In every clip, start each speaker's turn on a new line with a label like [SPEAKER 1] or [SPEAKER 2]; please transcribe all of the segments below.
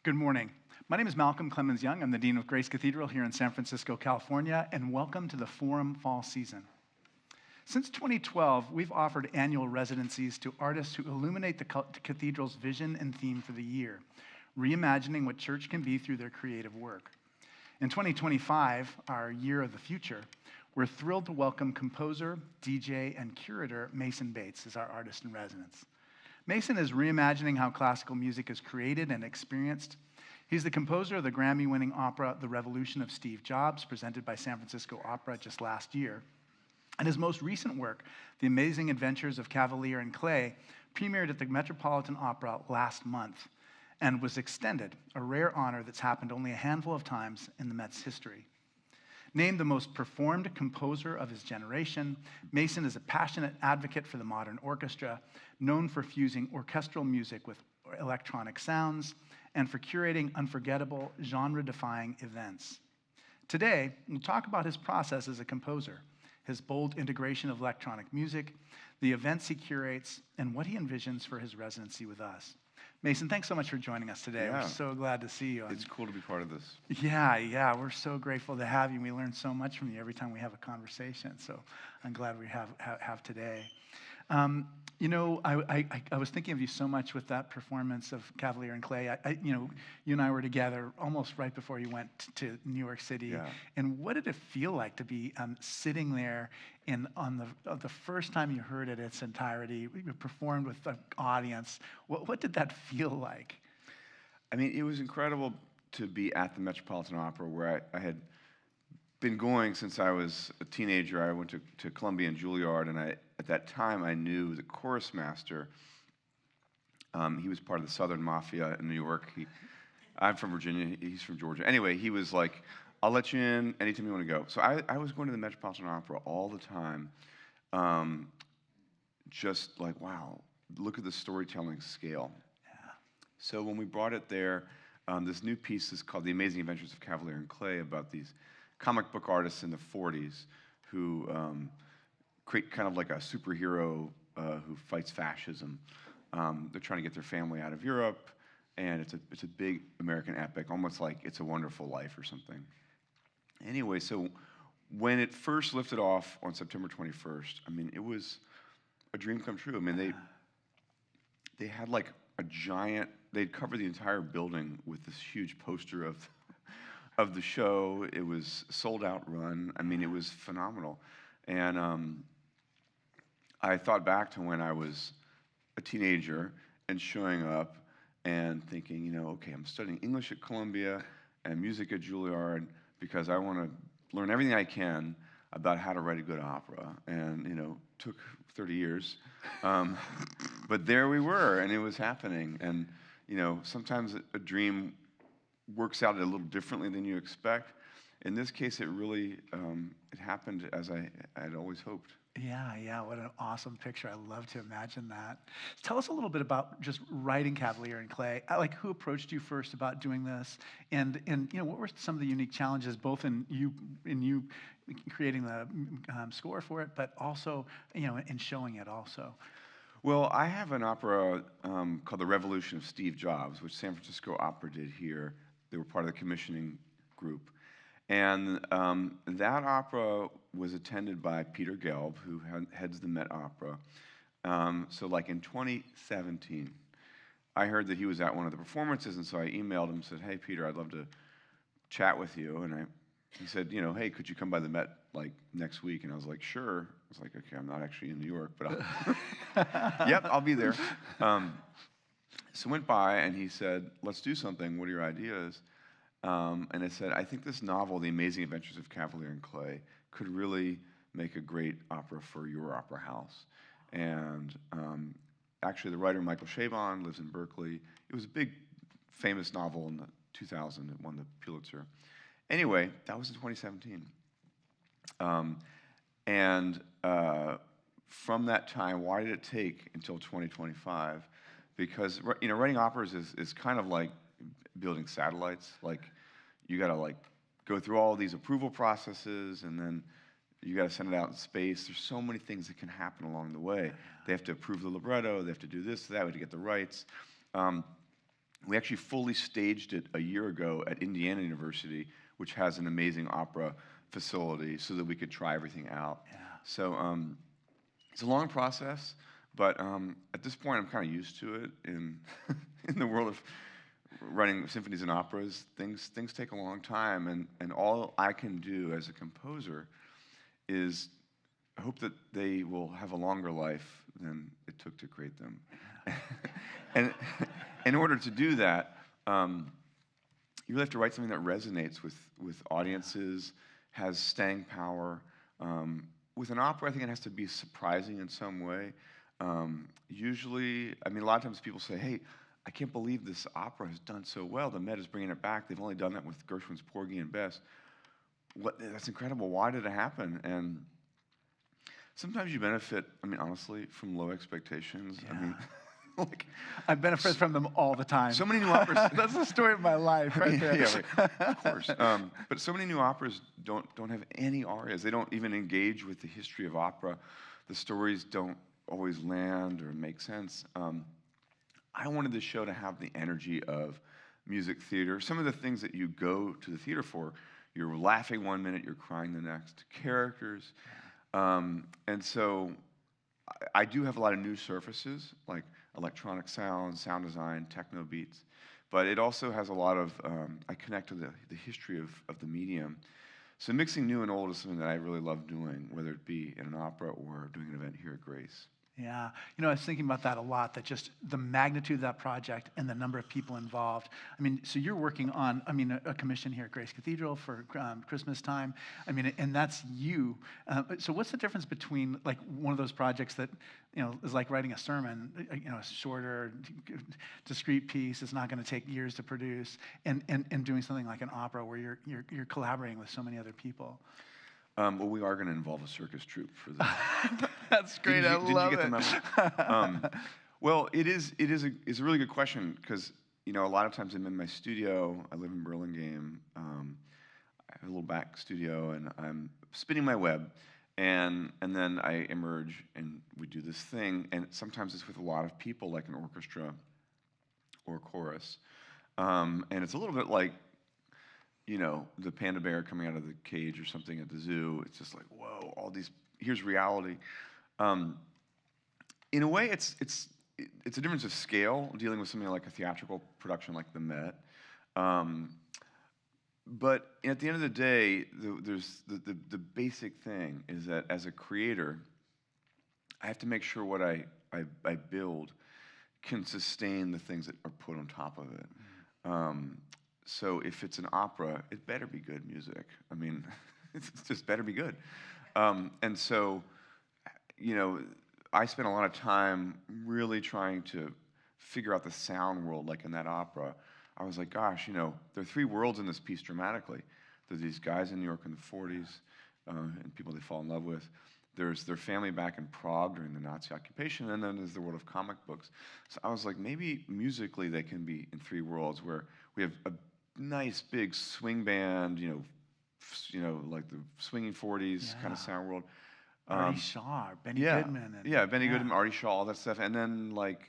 [SPEAKER 1] Good morning. My name is Malcolm Clemens Young. I'm the Dean of Grace Cathedral here in San Francisco, California, and welcome to the Forum Fall Season. Since 2012, we've offered annual residencies to artists who illuminate the Cathedral's vision and theme for the year, reimagining what church can be through their creative work. In 2025, our Year of the Future, we're thrilled to welcome composer, DJ, and curator Mason Bates as our artist in residence. Mason is reimagining how classical music is created and experienced. He's the composer of the Grammy-winning opera The Revolution of Steve Jobs, presented by San Francisco Opera just last year. And his most recent work, The Amazing Adventures of Kavalier and Clay, premiered at the Metropolitan Opera last month and was extended, a rare honor that's happened only a handful of times in the Met's history. Named the most performed composer of his generation, Mason is a passionate advocate for the modern orchestra, known for fusing orchestral music with electronic sounds and for curating unforgettable, genre-defying events. Today, we'll talk about his process as a composer, his bold integration of electronic music, the events he curates, and what he envisions for his residency with us. Mason, thanks so much for joining us today.
[SPEAKER 2] Yeah.
[SPEAKER 1] We're so glad to see you.
[SPEAKER 2] It's cool to be part of this.
[SPEAKER 1] Yeah, we're so grateful to have you. We learn so much from you every time we have a conversation, so I'm glad we have today. I was thinking of you so much with that performance of Kavalier and Clay. You and I were together almost right before you went to New York City.
[SPEAKER 2] Yeah.
[SPEAKER 1] And what did it feel like to be sitting there on the first time you heard it in its entirety, you performed with the audience? What did that feel like?
[SPEAKER 2] I mean, it was incredible to be at the Metropolitan Opera, where I had been going since I was a teenager. I went to Columbia and Juilliard, and at that time I knew the chorus master. He was part of the Southern Mafia in New York. I'm from Virginia. He's from Georgia. Anyway, he was like, "I'll let you in anytime you want to go." So I was going to the Metropolitan Opera all the time, just like, wow, look at the storytelling scale.
[SPEAKER 1] Yeah.
[SPEAKER 2] So when we brought it there, this new piece is called The Amazing Adventures of Kavalier and Clay, about these comic book artists in the 40s who create kind of like a superhero who fights fascism. They're trying to get their family out of Europe, and it's a big American epic, almost like It's a Wonderful Life or something. Anyway, so when it first lifted off on September 21st, I mean, it was a dream come true. I mean, they had like a giant, they'd covered the entire building with this huge poster of the show. It was sold out run. I mean, it was phenomenal. And I thought back to when I was a teenager and showing up and thinking, okay, I'm studying English at Columbia and music at Juilliard because I want to learn everything I can about how to write a good opera. And, took 30 years. But there we were, and it was happening. And, sometimes a dream works out a little differently than you expect. In this case, it really, it happened as I had always hoped.
[SPEAKER 1] Yeah, what an awesome picture. I love to imagine that. Tell us a little bit about just writing Kavalier and Clay. Like, who approached you first about doing this? And what were some of the unique challenges, both in you creating the score for it, but also, in showing it also?
[SPEAKER 2] Well, I have an opera called The Revolution of Steve Jobs, which San Francisco Opera did here. They were part of the commissioning group. And that opera was attended by Peter Gelb, who heads the Met Opera. So like in 2017, I heard that he was at one of the performances, and so I emailed him and said, "Hey, Peter, I'd love to chat with you." And he said, "Hey, could you come by the Met like next week?" And I was like, "Sure." I was like, "Okay, I'm not actually in New York, but yep, I'll be there." So went by, and he said, "Let's do something. What are your ideas?" And I said, "I think this novel, The Amazing Adventures of Kavalier and Clay, could really make a great opera for your opera house." And actually, the writer, Michael Chabon, lives in Berkeley. It was a big, famous novel in 2000. It won the Pulitzer. Anyway, that was in 2017. And from that time, why did it take until 2025? Because writing operas is kind of like building satellites. Like, you got to like go through all these approval processes, and then you got to send it out in space. There's so many things that can happen along the way. They have to approve the libretto. They have to do this, that, to get the rights. We actually fully staged it a year ago at Indiana University, which has an amazing opera facility, so that we could try everything out.
[SPEAKER 1] Yeah.
[SPEAKER 2] So it's a long process, but at this point, I'm kind of used to it in in the world of running symphonies and operas. Things take a long time, and all I can do as a composer is hope that they will have a longer life than it took to create them. And in order to do that, you really have to write something that resonates with audiences, has staying power. With an opera, I think it has to be surprising in some way. Usually, I mean, a lot of times people say, hey, I can't believe this opera has done so well. The Met is bringing it back. They've only done that with Gershwin's Porgy and Bess. That's incredible. Why did it happen? And sometimes you benefit, I mean, honestly, from low expectations.
[SPEAKER 1] Yeah.
[SPEAKER 2] I mean, like,
[SPEAKER 1] I benefit from them all the time.
[SPEAKER 2] so many new operas.
[SPEAKER 1] That's the story of my life, right there.
[SPEAKER 2] Yeah, right. Of course. But so many new operas don't have any arias. They don't even engage with the history of opera. The stories don't always land or make sense. I wanted the show to have the energy of music theater. Some of the things that you go to the theater for, you're laughing one minute, you're crying the next. Characters. And so I do have a lot of new surfaces, like electronic sound, sound design, techno beats. But it also has a lot of, I connect to the history of the medium. So mixing new and old is something that I really love doing, whether it be in an opera or doing an event here at Grace.
[SPEAKER 1] Yeah, you know, I was thinking about that a lot, that just the magnitude of that project and the number of people involved. I mean, so you're working on, I mean, a commission here at Grace Cathedral for Christmas time. I mean, and that's you. So what's the difference between like one of those projects that, you know, is like writing a sermon, you know, a shorter, discrete piece, it's not going to take years to produce, and doing something like an opera where you're collaborating with so many other people?
[SPEAKER 2] Well, we are going to involve a circus troupe for this.
[SPEAKER 1] That's great. I love
[SPEAKER 2] Did you get
[SPEAKER 1] it.
[SPEAKER 2] the memo? Well, it's a really good question, because you know, a lot of times I'm in my studio. I live in Burlingame. I have a little back studio, and I'm spinning my web, and then I emerge and we do this thing, and sometimes it's with a lot of people, like an orchestra or a chorus, and it's a little bit like, you know, the panda bear coming out of the cage or something at the zoo. It's just like, whoa, all these, here's reality. In a way, it's a difference of scale, dealing with something like a theatrical production like the Met. But at the end of the day, there's the basic thing is that as a creator, I have to make sure what I build can sustain the things that are put on top of it. So if it's an opera, it better be good music. I mean, it's just better be good. And so, you know, I spent a lot of time really trying to figure out the sound world, like in that opera. I was like, gosh, you know, there are three worlds in this piece dramatically. There's these guys in New York in the 40s, and people they fall in love with. There's their family back in Prague during the Nazi occupation, and then there's the world of comic books. So I was like, maybe musically they can be in three worlds, where we have a nice big swing band, you know, like the swinging 40s kind of sound world.
[SPEAKER 1] Artie Shaw, Benny Goodman.
[SPEAKER 2] And Benny Goodman, Artie Shaw, all that stuff. And then like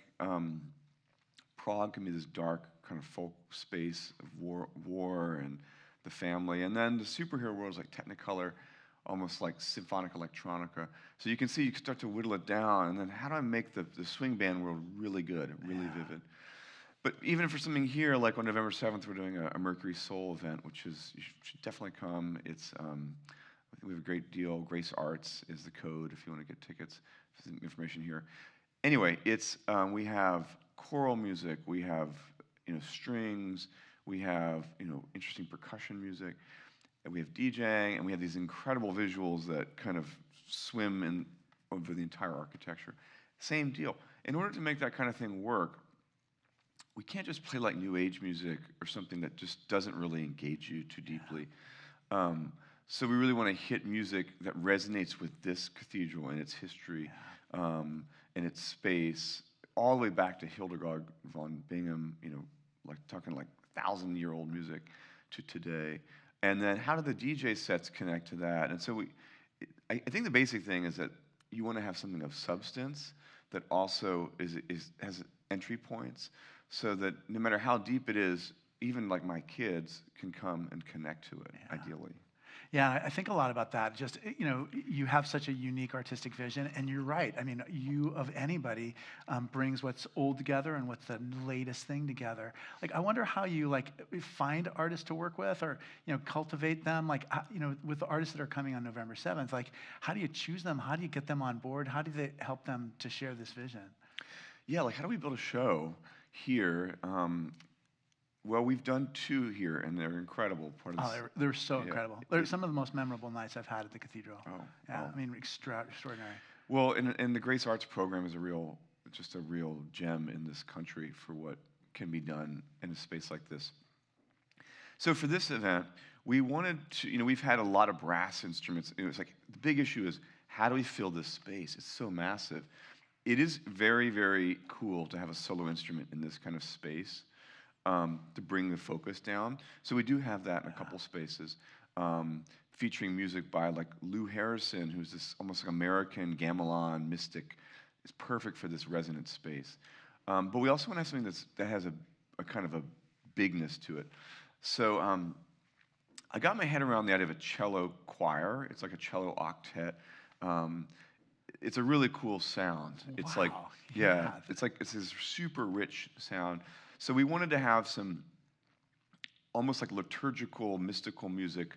[SPEAKER 2] Prague can be this dark kind of folk space of war and the family. And then the superhero world is like Technicolor, almost like symphonic electronica. So you can see, you can start to whittle it down. And then how do I make the swing band world really good, really vivid? But even for something here, like on November 7th, we're doing a Mercury Soul event, which is, you should definitely come. It's, I think we have a great deal. Grace Arts is the code if you want to get tickets. There's information here. Anyway, it's, we have choral music, we have, you know, strings, we have, you know, interesting percussion music, and we have DJing, and we have these incredible visuals that kind of swim in over the entire architecture. Same deal. In order to make that kind of thing work, we can't just play like new age music or something that just doesn't really engage you too deeply. So we really want to hit music that resonates with this cathedral and its history, and its space, all the way back to Hildegard von Bingen, you know, like talking like 1,000-year-old music to today. And then how do the DJ sets connect to that? And so I think the basic thing is that you want to have something of substance that also has entry points. so that no matter how deep it is, even like my kids can come and connect to it, ideally.
[SPEAKER 1] Yeah, I think a lot about that. Just, you have such a unique artistic vision, and you're right. I mean, you of anybody brings what's old together and what's the latest thing together. Like, I wonder how you find artists to work with, or cultivate them. Like, with the artists that are coming on November 7th, like, how do you choose them? How do you get them on board? How do they help them to share this vision?
[SPEAKER 2] Yeah, like how do we build a show here? Well, we've done 2 here, and they're incredible.
[SPEAKER 1] They're so incredible. They're some of the most memorable nights I've had at the Cathedral. I mean, extraordinary.
[SPEAKER 2] Well, and the Grace Arts program is just a real gem in this country for what can be done in a space like this. So for this event, we wanted to, we've had a lot of brass instruments. It's like the big issue is, how do we fill this space? It's so massive. It is very, very cool to have a solo instrument in this kind of space. To bring the focus down. So we do have that in a couple spaces, featuring music by like Lou Harrison, who's this almost like American gamelan mystic. It's perfect for this resonant space. But we also want to have something that has a kind of a bigness to it. So I got my head around the idea of a cello choir. It's like a cello octet. It's a really cool sound. It's like, it's this super rich sound. So we wanted to have some almost like liturgical, mystical music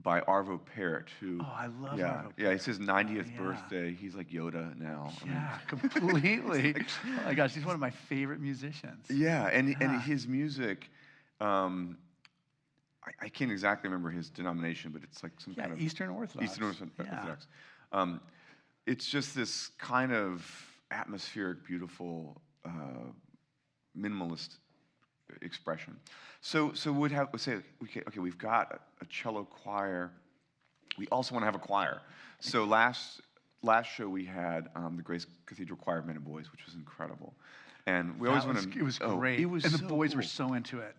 [SPEAKER 2] by Arvo Pärt, who...
[SPEAKER 1] Oh, I love Arvo Pärt.
[SPEAKER 2] Yeah, it's his 90th birthday. He's like Yoda now.
[SPEAKER 1] Yeah, completely. Oh my gosh, he's one of my favorite musicians.
[SPEAKER 2] Yeah, and his music, I can't exactly remember his denomination, but it's like some kind of...
[SPEAKER 1] Eastern Orthodox.
[SPEAKER 2] Eastern Orthodox. It's just this kind of atmospheric, beautiful... minimalist expression. So we'd say, okay, we've got a cello choir. We also want to have a choir. So last show we had the Grace Cathedral Choir of Men and Boys, which was incredible. And we always want to...
[SPEAKER 1] It was great.
[SPEAKER 2] It was
[SPEAKER 1] and the
[SPEAKER 2] so
[SPEAKER 1] boys
[SPEAKER 2] cool.
[SPEAKER 1] were so into it.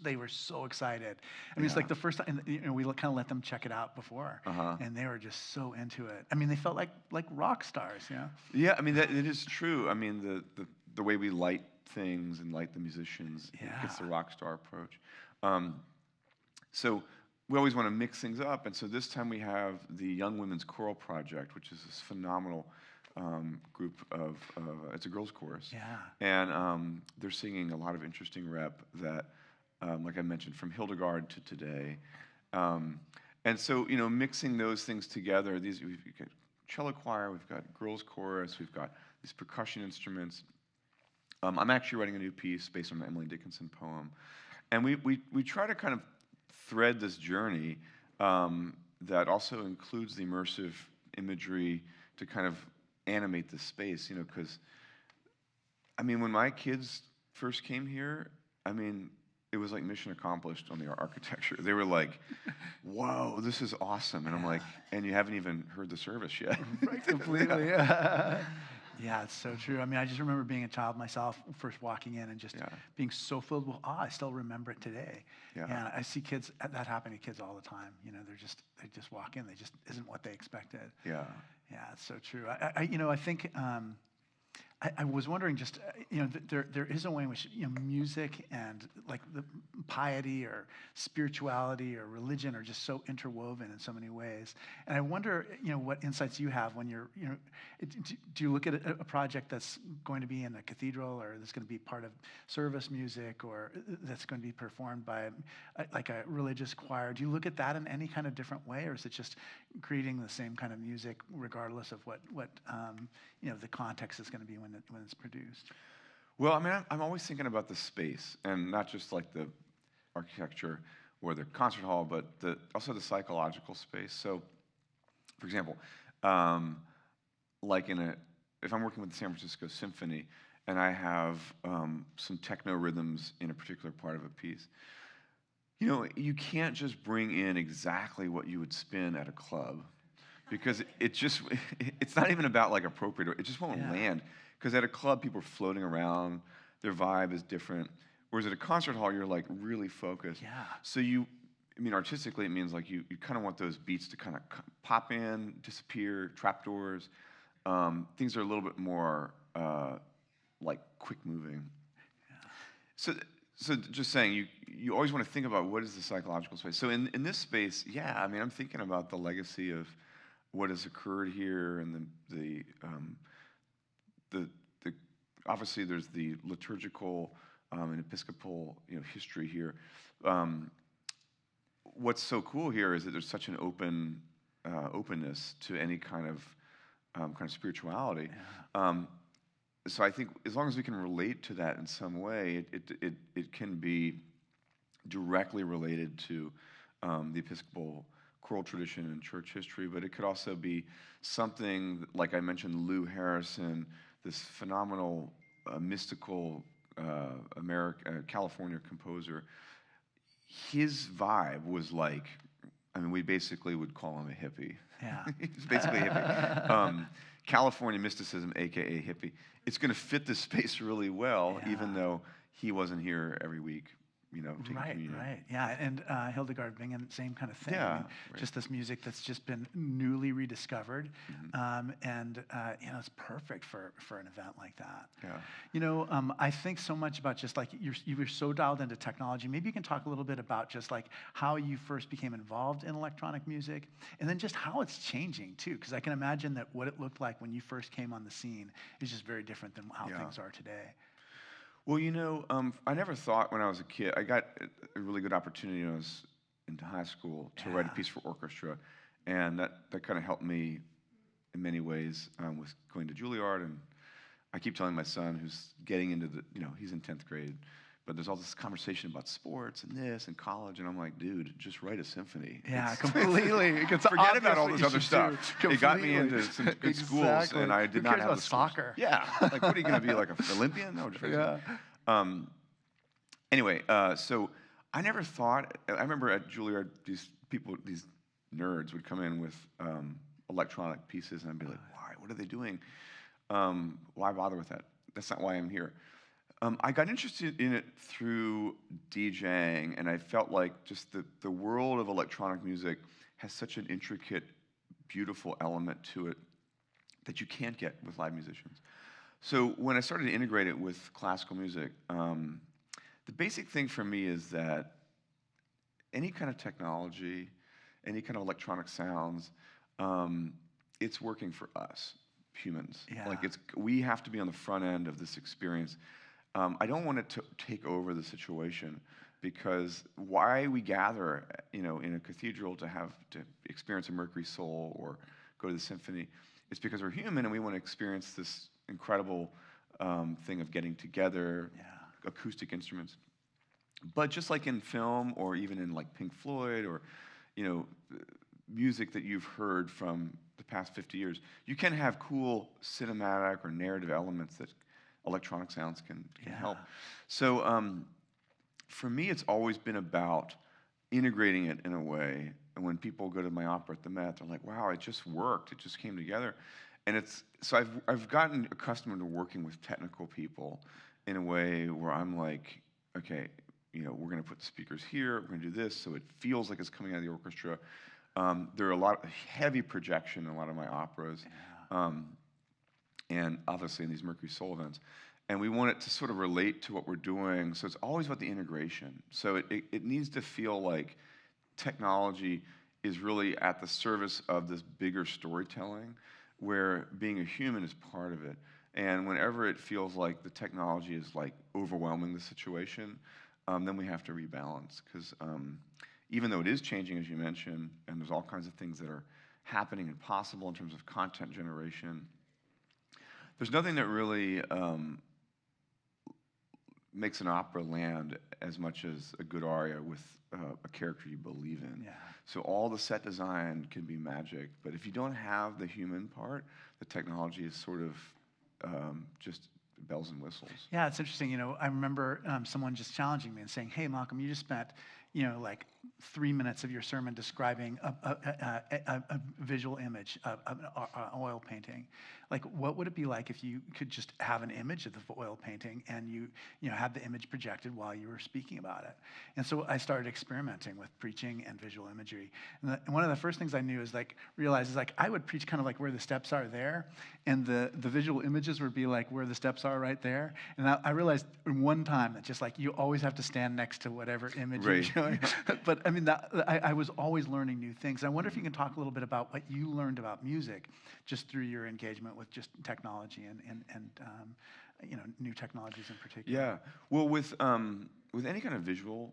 [SPEAKER 1] They were so excited. I mean, it's like the first time, we kind of let them check it out before. And they were just so into it. I mean, they felt like rock stars,
[SPEAKER 2] Yeah, I mean, it is true. I mean, the way we light things and light the musicians, it's the rock star approach. So we always want to mix things up, and so this time we have the Young Women's Choral Project, which is this phenomenal group of, it's a girls' chorus. And they're singing a lot of interesting rep that, like I mentioned, from Hildegard to today. And so, mixing those things together, we've got cello choir, we've got girls' chorus, we've got these percussion instruments. I'm actually writing a new piece based on an Emily Dickinson poem. And we try to kind of thread this journey that also includes the immersive imagery to kind of animate the space, because, I mean, when my kids first came here, I mean, it was like mission accomplished on the architecture. They were like, whoa, this is awesome. And I'm like, and you haven't even heard the service yet.
[SPEAKER 1] Right, completely, Yeah, it's so true. I mean, I just remember being a child myself, first walking in and just being so filled with awe. I still remember it today. And I see that happen to kids all the time. They just walk in. They just isn't what they expected. Yeah, it's so true. I think I was wondering just, there is a way in which, music and like the piety or spirituality or religion are just so interwoven in so many ways. And I wonder, what insights you have when you're, do you look at a project that's going to be in a cathedral, or that's going to be part of service music, or that's going to be performed by like a religious choir? Do you look at that in any kind of different way, or is it just creating the same kind of music regardless of what the context is going to be when it's produced?
[SPEAKER 2] Well, I mean, I'm always thinking about the space, and not just like the architecture or the concert hall, but also the psychological space. So, for example, like if I'm working with the San Francisco Symphony, and I have some techno rhythms in a particular part of a piece, you can't just bring in exactly what you would spin at a club, because it's not even about like appropriate, it just won't land. Because at a club, people are floating around, their vibe is different. Whereas at a concert hall, you're like really focused. So artistically, it means like you kind of want those beats to kind of pop in, disappear, trapdoors. Things are a little bit more like quick moving. So, so just saying, you always want to think about what is the psychological space. So in this space, yeah, I mean, I'm thinking about the legacy of what has occurred here, and the obviously there's the liturgical and Episcopal history here. What's so cool here is that there's such an openness to any kind of spirituality.
[SPEAKER 1] Yeah.
[SPEAKER 2] So I think as long as we can relate to that in some way, it can be directly related to the Episcopal choral tradition and church history, but it could also be something like I mentioned, Lou Harrison, this phenomenal mystical California composer. His vibe was like, I mean, we basically would call him a hippie.
[SPEAKER 1] Yeah.
[SPEAKER 2] He's basically a hippie. California mysticism, AKA hippie. It's going to fit this space really well, even though he wasn't here every week, taking communion.
[SPEAKER 1] Right. Yeah, and Hildegard Bingen, same kind of thing.
[SPEAKER 2] Yeah,
[SPEAKER 1] I mean, just this music that's just been newly rediscovered, and it's perfect for an event like that.
[SPEAKER 2] Yeah.
[SPEAKER 1] I think so much about just like you were so dialed into technology. Maybe you can talk a little bit about just like how you first became involved in electronic music, and then just how it's changing too. Because I can imagine that what it looked like when you first came on the scene is just very different than how things are today.
[SPEAKER 2] Well, I never thought when I was a kid, I got a really good opportunity when I was into high school to write a piece for orchestra, and that kind of helped me in many ways with going to Juilliard. And I keep telling my son, who's getting into he's in 10th grade, but there's all this conversation about sports and this and college, and I'm like, dude, just write a symphony.
[SPEAKER 1] Yeah, completely.
[SPEAKER 2] Forget about all this other stuff. It got me into some good schools, and I did not have the
[SPEAKER 1] soccer.
[SPEAKER 2] Yeah, like what are you going to be, like an Olympian? No, just Anyway, so I never thought. I remember at Juilliard, these nerds would come in with electronic pieces, and I'd be like, why? What are they doing? Why bother with that? That's not why I'm here. I got interested in it through DJing, and I felt like just the world of electronic music has such an intricate, beautiful element to it that you can't get with live musicians. So when I started to integrate it with classical music, the basic thing for me is that any kind of technology, any kind of electronic sounds, it's working for us, humans.
[SPEAKER 1] Yeah.
[SPEAKER 2] Like we have to be on the front end of this experience. I don't want it to take over the situation, because why we gather, in a cathedral to experience a Mercury Soul or go to the symphony, it's because we're human and we want to experience this incredible thing of getting together, acoustic instruments. But just like in film, or even in like Pink Floyd, or music that you've heard from the past 50 years, you can have cool cinematic or narrative elements that electronic sounds can help. So for me, it's always been about integrating it in a way. And when people go to my opera at the Met, they're like, wow, it just worked. It just came together. And so I've gotten accustomed to working with technical people in a way where I'm like, okay, we're going to put the speakers here. We're going to do this, so it feels like it's coming out of the orchestra. There are a lot of heavy projection in a lot of my operas. And obviously in these Mercury Soul events. And we want it to sort of relate to what we're doing. So it's always about the integration. So it needs to feel like technology is really at the service of this bigger storytelling, where being a human is part of it. And whenever it feels like the technology is like overwhelming the situation, then we have to rebalance. Because even though it is changing, as you mentioned, and there's all kinds of things that are happening and possible in terms of content generation, there's nothing that really makes an opera land as much as a good aria with a character you believe in. So all the set design can be magic, but if you don't have the human part, the technology is sort of just bells and whistles.
[SPEAKER 1] Yeah, it's interesting. I remember someone just challenging me and saying, hey, Malcolm, you just spent like 3 minutes of your sermon describing a visual image, an oil painting. Like, what would it be like if you could just have an image of the oil painting and you had the image projected while you were speaking about it? And so I started experimenting with preaching and visual imagery. And one of the first things I knew is realize is I would preach kind of like where the steps are there, and the visual images would be like where the steps are right there. And I realized in one time that just like you always have to stand next to whatever image you're showing. But I mean, I was always learning new things. I wonder if you can talk a little bit about what you learned about music just through your engagement with just technology and new technologies in particular.
[SPEAKER 2] Yeah. Well, with any kind of visual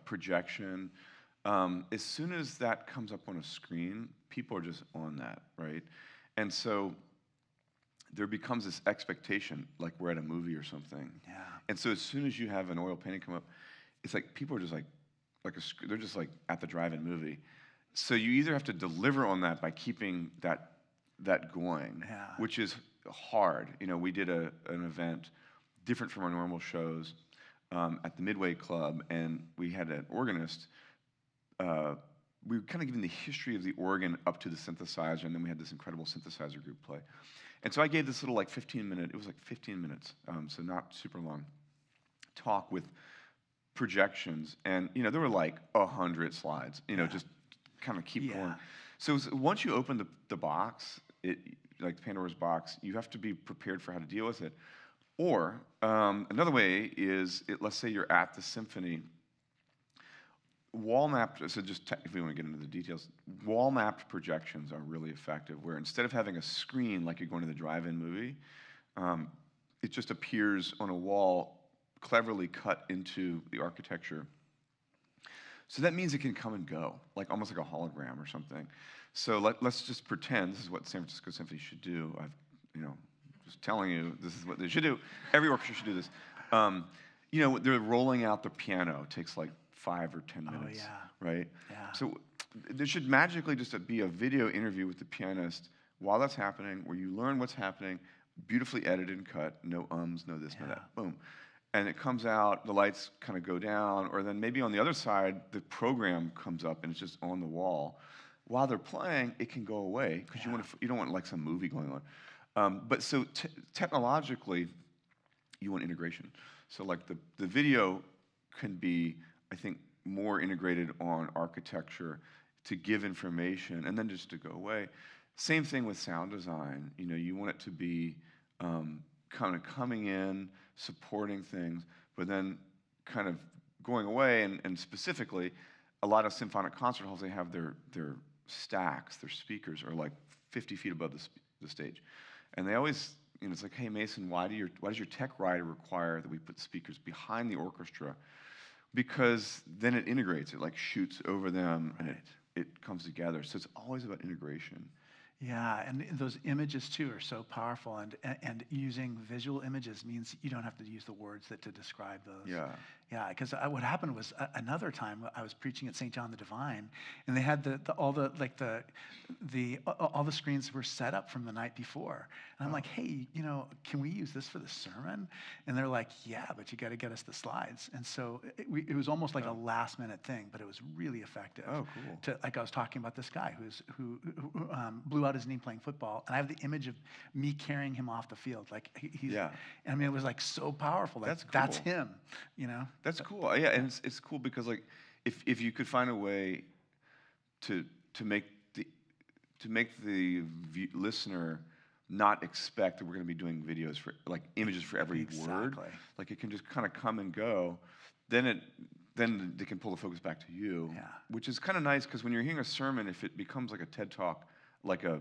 [SPEAKER 2] projection, as soon as that comes up on a screen, people are just on that, right? And so there becomes this expectation, like we're at a movie or something.
[SPEAKER 1] Yeah.
[SPEAKER 2] And so as soon as you have an oil painting come up, it's like people are just they're just like at the drive-in movie. So you either have to deliver on that by keeping that going, which is hard. We did an event different from our normal shows at the Midway Club, and we had an organist. We were kind of giving the history of the organ up to the synthesizer, and then we had this incredible synthesizer group play. And so I gave this little 15-minute, it was like 15 minutes, so not super long, talk with projections. And, there were like 100 slides, just kind of keep going. So once you open the box, like Pandora's box, you have to be prepared for how to deal with it. Or another way is, let's say you're at the symphony, wall-mapped, so just if we want to get into the details, wall-mapped projections are really effective, where instead of having a screen like you're going to the drive-in movie, it just appears on a wall, cleverly cut into the architecture. So that means it can come and go, like almost like a hologram or something. So let's just pretend this is what San Francisco Symphony should do. Just telling you, this is what they should do. Every orchestra should do this. They're rolling out the piano. It takes like 5 or 10 minutes, right? Yeah. So there should magically just be a video interview with the pianist while that's happening, where you learn what's happening, beautifully edited and cut, no ums, no this, no that, boom. And it comes out, the lights kind of go down, or then maybe on the other side, the program comes up and it's just on the wall. While they're playing, it can go away, because you don't want like some movie going on. But so technologically, you want integration. So like the video can be, I think, more integrated on architecture to give information and then just to go away. Same thing with sound design. You want it to be kind of coming in, supporting things, but then kind of going away. And specifically, a lot of symphonic concert halls, they have their stacks, their speakers are like 50 feet above the stage. And they always, it's like, hey, Mason, why does your tech rider require that we put speakers behind the orchestra? Because then it integrates, it like shoots over them, and it comes together. So it's always about integration.
[SPEAKER 1] Yeah, and those images too are so powerful, and using visual images means you don't have to use the words to describe those. Yeah, because what happened was another time I was preaching at St. John the Divine, and they had all the screens were set up from the night before, and I'm like, hey, can we use this for the sermon? And they're like, yeah, but you got to get us the slides. And so it was almost like a last minute thing, but it was really effective. Oh, cool. Like I was talking about this guy who blew out his knee playing football, and I have the image of me carrying him off the field. Like and I mean, it was like so powerful. Like, that's him,
[SPEAKER 2] That's cool. Yeah, and it's cool because like if you could find a way to make the listener not expect that we're going to be doing videos for like images for every word, like it can just kind of come and go, then they can pull the focus back to you, which is kind of nice, because when you're hearing a sermon, if it becomes like a TED Talk, like a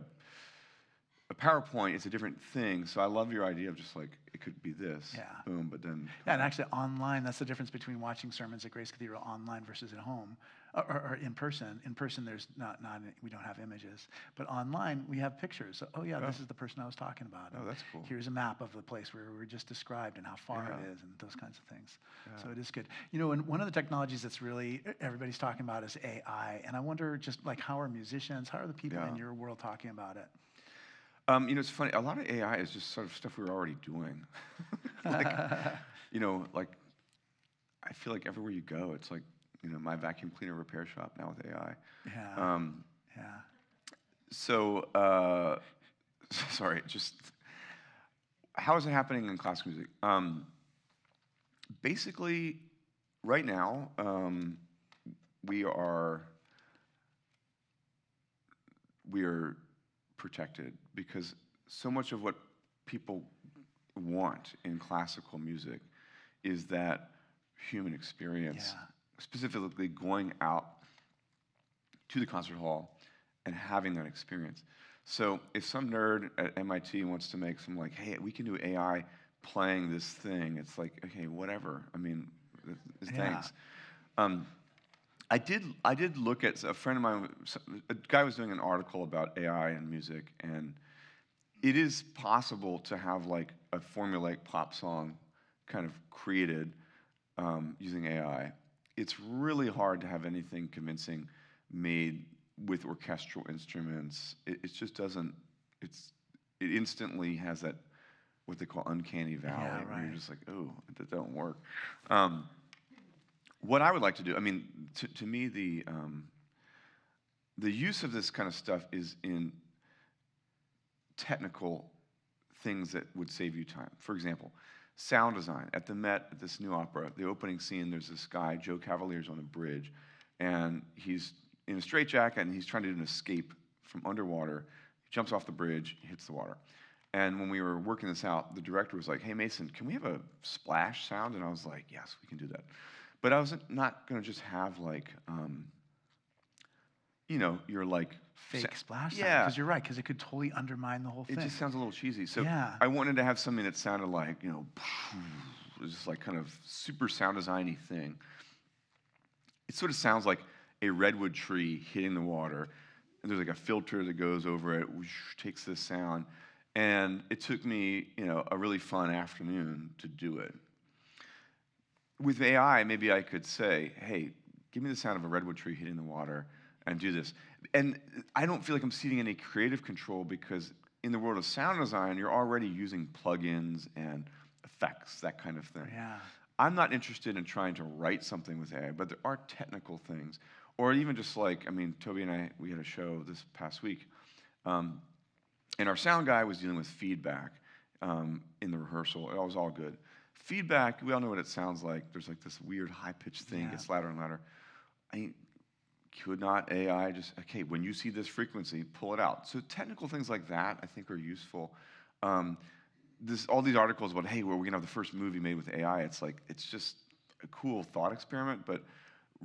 [SPEAKER 2] PowerPoint, it's a different thing. So I love your idea of just like, it could be this, boom, but then...
[SPEAKER 1] Yeah, and actually online, that's the difference between watching sermons at Grace Cathedral online versus at home, or in person. In person, there's we don't have images. But online, we have pictures. So, this is the person I was talking about.
[SPEAKER 2] Oh, that's cool.
[SPEAKER 1] Here's a map of the place where we were just described and how far it is and those kinds of things. So it is good. And one of the technologies that's really everybody's talking about is AI. And I wonder, just like, how are musicians, how are the people in your world talking about it?
[SPEAKER 2] It's funny. A lot of AI is just sort of stuff we were already doing. like I feel like everywhere you go, it's like, my vacuum cleaner repair shop now with AI.
[SPEAKER 1] Yeah. Yeah.
[SPEAKER 2] So, sorry, just how is it happening in classical music? Basically, right now, we are protected because so much of what people want in classical music is that human experience,
[SPEAKER 1] Yeah.
[SPEAKER 2] specifically going out to the concert hall and having that experience. So if some nerd at MIT wants to make some like, hey, we can do AI playing this thing, it's like, okay, whatever. I mean, thanks. I did look at a friend of mine. A guy was doing an article about AI and music, and it is possible to have like a formulaic pop song kind of created using AI. It's really hard to have anything convincing made with orchestral instruments. It just doesn't. It instantly has that what they call uncanny valley,
[SPEAKER 1] Yeah, right.
[SPEAKER 2] where you're just like, oh, that don't work. What I would like to do, I mean, to me, the use of this kind of stuff is in technical things that would save you time. For example, sound design. At the Met, at this new opera, the opening scene, there's this guy, Joe Cavalier's on a bridge, and he's in a straitjacket, and he's trying to do an escape from underwater. He jumps off the bridge, hits the water. And when we were working this out, the director was like, hey, Mason, can we have a splash sound? And I was like, yes, we can do that. But I was not going to just have like, you're like...
[SPEAKER 1] Fake splash sound.
[SPEAKER 2] Yeah.
[SPEAKER 1] Because you're right, because it could totally undermine the whole thing.
[SPEAKER 2] It just sounds a little cheesy. So
[SPEAKER 1] yeah.
[SPEAKER 2] I wanted to have something that sounded like, just like kind of super sound design-y thing. It sort of sounds like a redwood tree hitting the water, and there's like a filter that goes over it, which takes this sound. And it took me, a really fun afternoon to do it. With AI, maybe I could say, hey, give me the sound of a redwood tree hitting the water and do this. And I don't feel like I'm ceding any creative control because in the world of sound design, you're already using plugins and effects, that kind of thing.
[SPEAKER 1] Yeah.
[SPEAKER 2] I'm not interested in trying to write something with AI, but there are technical things. Or even just like, Toby and I, we had a show this past week, and our sound guy was dealing with feedback in the rehearsal. It was all good. Feedback, we all know what it sounds like. There's like this weird high-pitched thing, gets louder and louder. Could not AI just, okay, when you see this frequency, pull it out? So technical things like that, I think, are useful. All these articles about, hey, we're going to have the first movie made with AI, it's like, it's just a cool thought experiment, but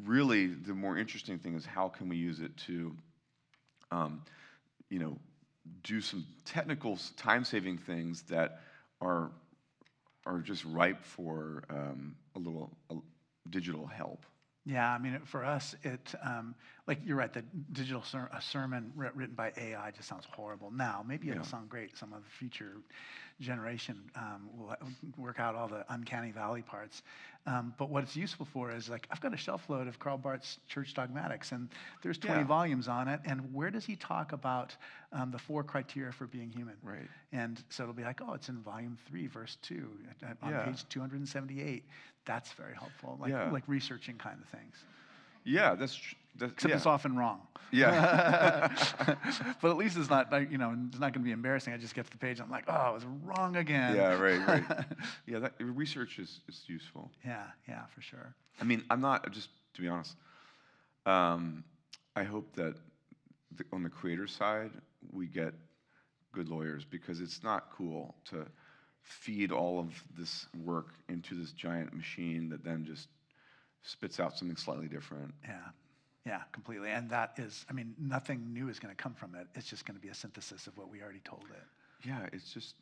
[SPEAKER 2] really the more interesting thing is how can we use it to, do some technical time-saving things that are just ripe for a little digital help.
[SPEAKER 1] Yeah, for us, like you're right, the digital sermon written by AI just sounds horrible. Now, maybe it'll sound great. Some of the future generation will work out all the uncanny valley parts. But what it's useful for is like, I've got a shelf load of Karl Barth's Church Dogmatics, and there's 20 volumes on it. And where does he talk about the 4 criteria for being human?
[SPEAKER 2] Right.
[SPEAKER 1] And so it'll be like, oh, it's in volume 3, verse 2, on page 278. That's very helpful, like researching kind of things.
[SPEAKER 2] Yeah,
[SPEAKER 1] Except it's often wrong.
[SPEAKER 2] Yeah.
[SPEAKER 1] But at least it's not, it's not going to be embarrassing. I just get to the page and I'm like, oh, it was wrong again.
[SPEAKER 2] Yeah, right. Yeah, research is useful.
[SPEAKER 1] Yeah, for sure.
[SPEAKER 2] I'm not, just to be honest, I hope that on the creator side, we get good lawyers, because it's not cool to feed all of this work into this giant machine that then just spits out something slightly different.
[SPEAKER 1] Yeah, completely. And that is, nothing new is going to come from it. It's just going to be a synthesis of what we already told it.
[SPEAKER 2] Yeah, it's just,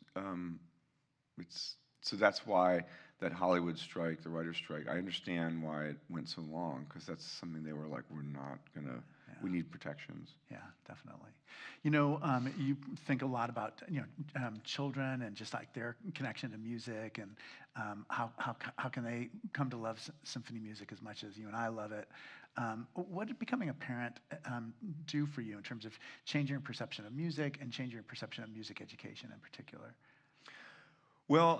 [SPEAKER 2] so that's why that Hollywood strike, the writer's strike, I understand why it went so long, because that's something they were like, we're not going to, we need protections.
[SPEAKER 1] Yeah, definitely. You think a lot about, children and just like their connection to music, and how can they come to love symphony music as much as you and I love it. What did becoming a parent do for you in terms of changing your perception of music and changing your perception of music education in particular?
[SPEAKER 2] Well,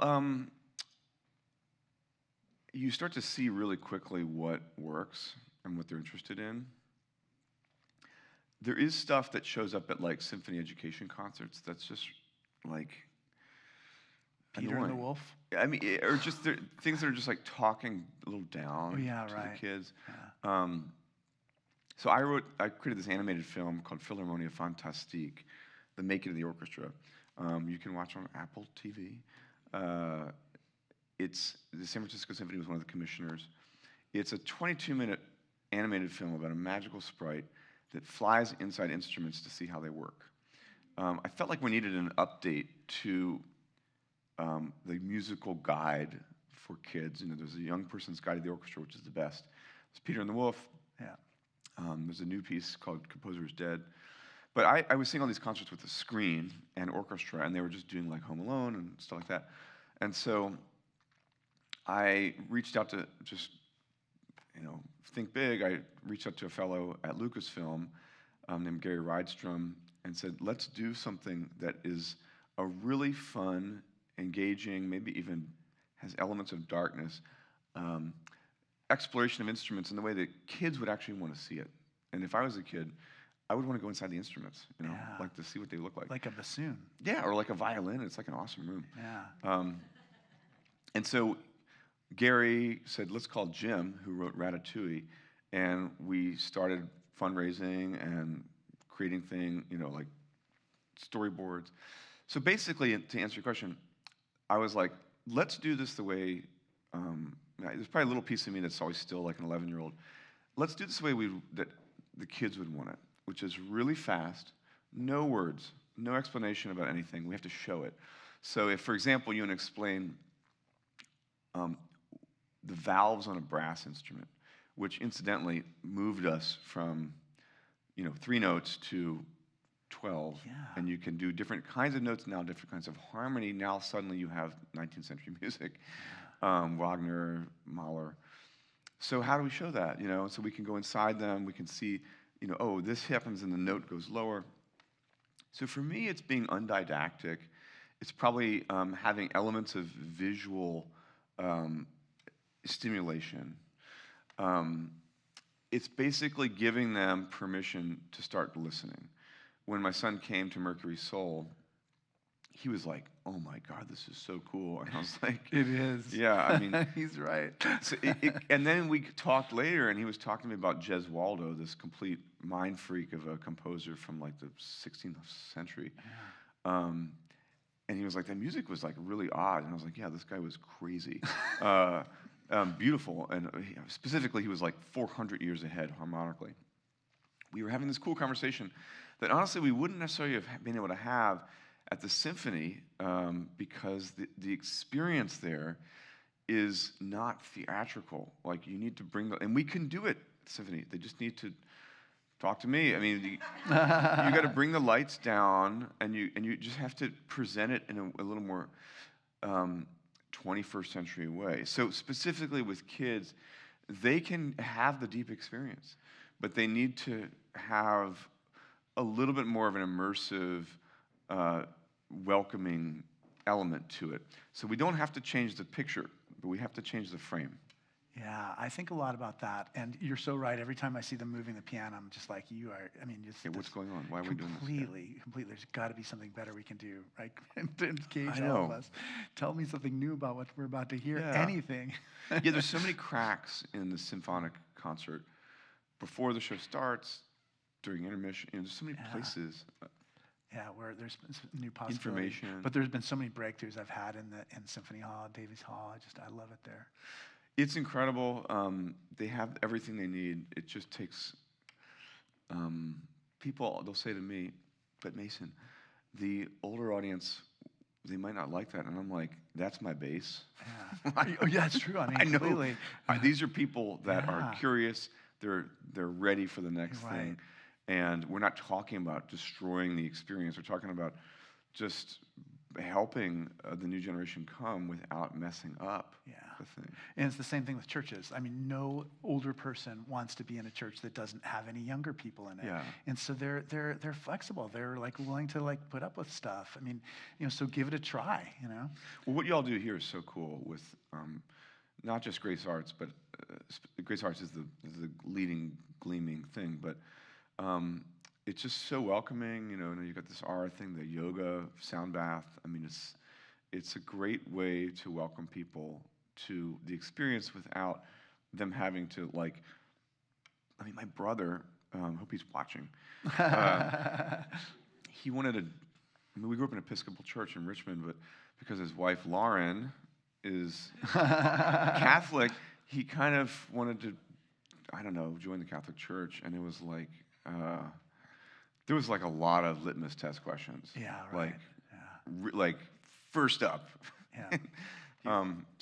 [SPEAKER 2] you start to see really quickly what works and what they're interested in. There is stuff that shows up at like symphony education concerts that's just like
[SPEAKER 1] Peter and the
[SPEAKER 2] annoying.
[SPEAKER 1] Wolf.
[SPEAKER 2] I mean, or just things that are just like talking a little down to the kids.
[SPEAKER 1] Yeah.
[SPEAKER 2] So I created this animated film called Philharmonia Fantastique, the making of the orchestra. You can watch on Apple TV. It's the San Francisco Symphony was one of the commissioners. It's a 22-minute animated film about a magical sprite that flies inside instruments to see how they work. I felt like we needed an update to the musical guide for kids. You know, there's a young person's guide to the orchestra, which is the best. There's Peter and the Wolf.
[SPEAKER 1] Yeah.
[SPEAKER 2] There's a new piece called Composer is Dead. But I was seeing all these concerts with a screen and orchestra, and they were just doing like Home Alone and stuff like that. And so I reached out to just, think big. I reached out to a fellow at Lucasfilm named Gary Rydstrom and said, let's do something that is a really fun, engaging, maybe even has elements of darkness, exploration of instruments in the way that kids would actually want to see it. And if I was a kid, I would want to go inside the instruments, like to see what they look like.
[SPEAKER 1] Like a bassoon.
[SPEAKER 2] Yeah, or like a violin. It's like an awesome room.
[SPEAKER 1] Yeah.
[SPEAKER 2] And so Gary said, let's call Jim, who wrote Ratatouille, and we started fundraising and creating like storyboards. So basically, to answer your question, I was like, let's do this the way, there's probably a little piece of me that's always still like an 11-year-old. Let's do this the way that the kids would want it, which is really fast, no words, no explanation about anything. We have to show it. So if, for example, you want to explain the valves on a brass instrument, which incidentally moved us from 3 notes to 12, and you can do different kinds of notes now, different kinds of harmony. Now suddenly you have 19th century music, Wagner, Mahler. So how do we show that? So we can go inside them. We can see, oh, this happens and the note goes lower. So for me, it's being undidactic. It's probably having elements of visual stimulation. It's basically giving them permission to start listening. When my son came to Mercury Soul, he was like, oh my God, this is so cool. And I was like,
[SPEAKER 1] it is.
[SPEAKER 2] Yeah, I mean.
[SPEAKER 1] He's right.
[SPEAKER 2] So and then we talked later, and he was talking to me about Gesualdo, this complete mind freak of a composer from like the 16th century. Yeah. And he was like, that music was like really odd. And I was like, yeah, this guy was crazy. Beautiful. And specifically, he was like 400 years ahead harmonically. We were having this cool conversation that honestly we wouldn't necessarily have been able to have at the symphony because the experience there is not theatrical. Like you need to bring and we can do it at the symphony. They just need to talk to me. I mean, you got to bring the lights down, and you just have to present it in a little more 21st century way. So specifically with kids, they can have the deep experience, but they need to have a little bit more of an immersive, welcoming element to it. So we don't have to change the picture, but we have to change the frame.
[SPEAKER 1] Yeah, I think a lot about that, and you're so right. Every time I see them moving the piano, I'm just like, you are, I mean, just
[SPEAKER 2] hey, what's going on? Why are we doing this?
[SPEAKER 1] Completely. There's got to be something better we can do, right? To engage all of us. Tell me something new about what we're about to hear. Yeah. Anything.
[SPEAKER 2] Yeah, there's so many cracks in the symphonic concert. Before the show starts, during intermission, there's so many places.
[SPEAKER 1] Yeah, where there's new possibilities.
[SPEAKER 2] Information.
[SPEAKER 1] But there's been so many breakthroughs I've had in Symphony Hall, Davies Hall. I love it there.
[SPEAKER 2] It's incredible. They have everything they need. It just takes people, they'll say to me, but Mason, the older audience, they might not like that. And I'm like, that's my base.
[SPEAKER 1] Yeah, yeah, it's true. I mean,
[SPEAKER 2] I know.
[SPEAKER 1] Completely.
[SPEAKER 2] These are people that are curious. They're ready for the next thing. And we're not talking about destroying the experience. We're talking about just helping the new generation come without messing up the thing.
[SPEAKER 1] And it's the same thing with churches. I mean, no older person wants to be in a church that doesn't have any younger people in it.
[SPEAKER 2] Yeah.
[SPEAKER 1] And so they're flexible. They're like willing to like put up with stuff. I mean, so give it a try,
[SPEAKER 2] Well, what y'all do here is so cool with not just Grace Arts, but Grace Arts is the leading gleaming thing, but it's just so welcoming. You know, you got this aura thing, the yoga, sound bath. I mean, it's a great way to welcome people to the experience without them having to like. I mean, my brother, hope he's watching. He wanted to. I mean, we grew up in an Episcopal church in Richmond, but because his wife Lauren is Catholic, he kind of wanted to, I don't know, join the Catholic Church, and it was like there was like a lot of litmus test questions.
[SPEAKER 1] Yeah, right.
[SPEAKER 2] Like first up.
[SPEAKER 1] Yeah.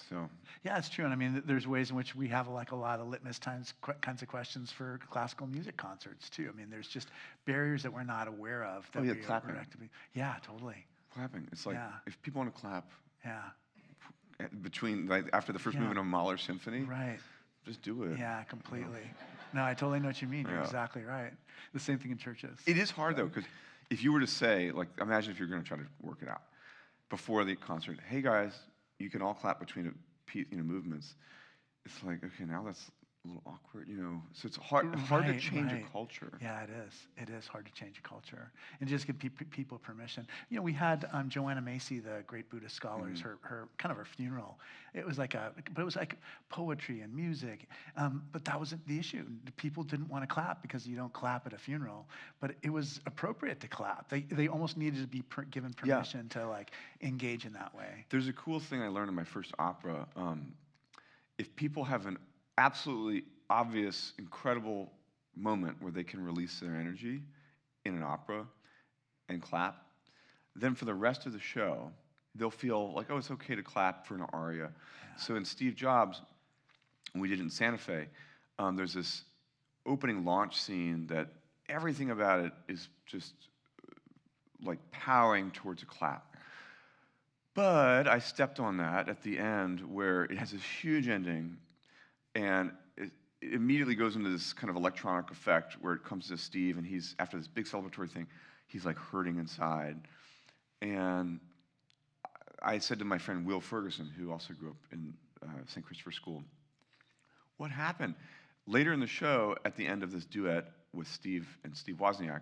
[SPEAKER 2] So.
[SPEAKER 1] Yeah, it's true. And I mean, there's ways in which we have like a lot of litmus kinds of questions for classical music concerts too. I mean, there's just barriers that we're not aware of. That
[SPEAKER 2] clapping.
[SPEAKER 1] Yeah, totally.
[SPEAKER 2] Clapping. It's like if people want to clap.
[SPEAKER 1] Yeah.
[SPEAKER 2] Between like after the first movement of Mahler's symphony.
[SPEAKER 1] Right.
[SPEAKER 2] Just do it.
[SPEAKER 1] Yeah, completely. No, I totally know what you mean. You're exactly right. The same thing in churches.
[SPEAKER 2] It is hard though, because if you were to say, like, imagine if you're going to try to work it out before the concert. Hey guys, you can all clap between movements. It's like, okay, now that's a little awkward, So it's hard to change a culture.
[SPEAKER 1] Yeah, it is. It is hard to change a culture and just give people permission. We had Joanna Macy, the great Buddhist scholar, her kind of her funeral. It was like poetry and music, but that wasn't the issue. People didn't want to clap because you don't clap at a funeral, but it was appropriate to clap. They almost needed to be given permission to like engage in that way.
[SPEAKER 2] There's a cool thing I learned in my first opera. If people have an absolutely obvious, incredible moment where they can release their energy in an opera and clap, then for the rest of the show, they'll feel like, oh, it's okay to clap for an aria. Yeah. So in Steve Jobs, we did it in Santa Fe, there's this opening launch scene that everything about it is just like powering towards a clap. But I stepped on that at the end where it has this huge ending, and it immediately goes into this kind of electronic effect where it comes to Steve, and he's, after this big celebratory thing, he's like hurting inside. And I said to my friend Will Ferguson, who also grew up in St. Christopher's School, what happened? Later in the show, at the end of this duet with Steve and Steve Wozniak,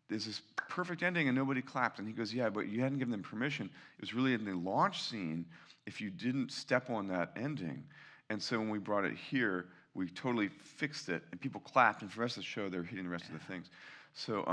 [SPEAKER 2] there's this perfect ending and nobody clapped. And he goes, yeah, but you hadn't given them permission. It was really in the launch scene if you didn't step on that ending. And so when we brought it here, we totally fixed it, and people clapped, and for the rest of the show, they were hitting the rest of the things. So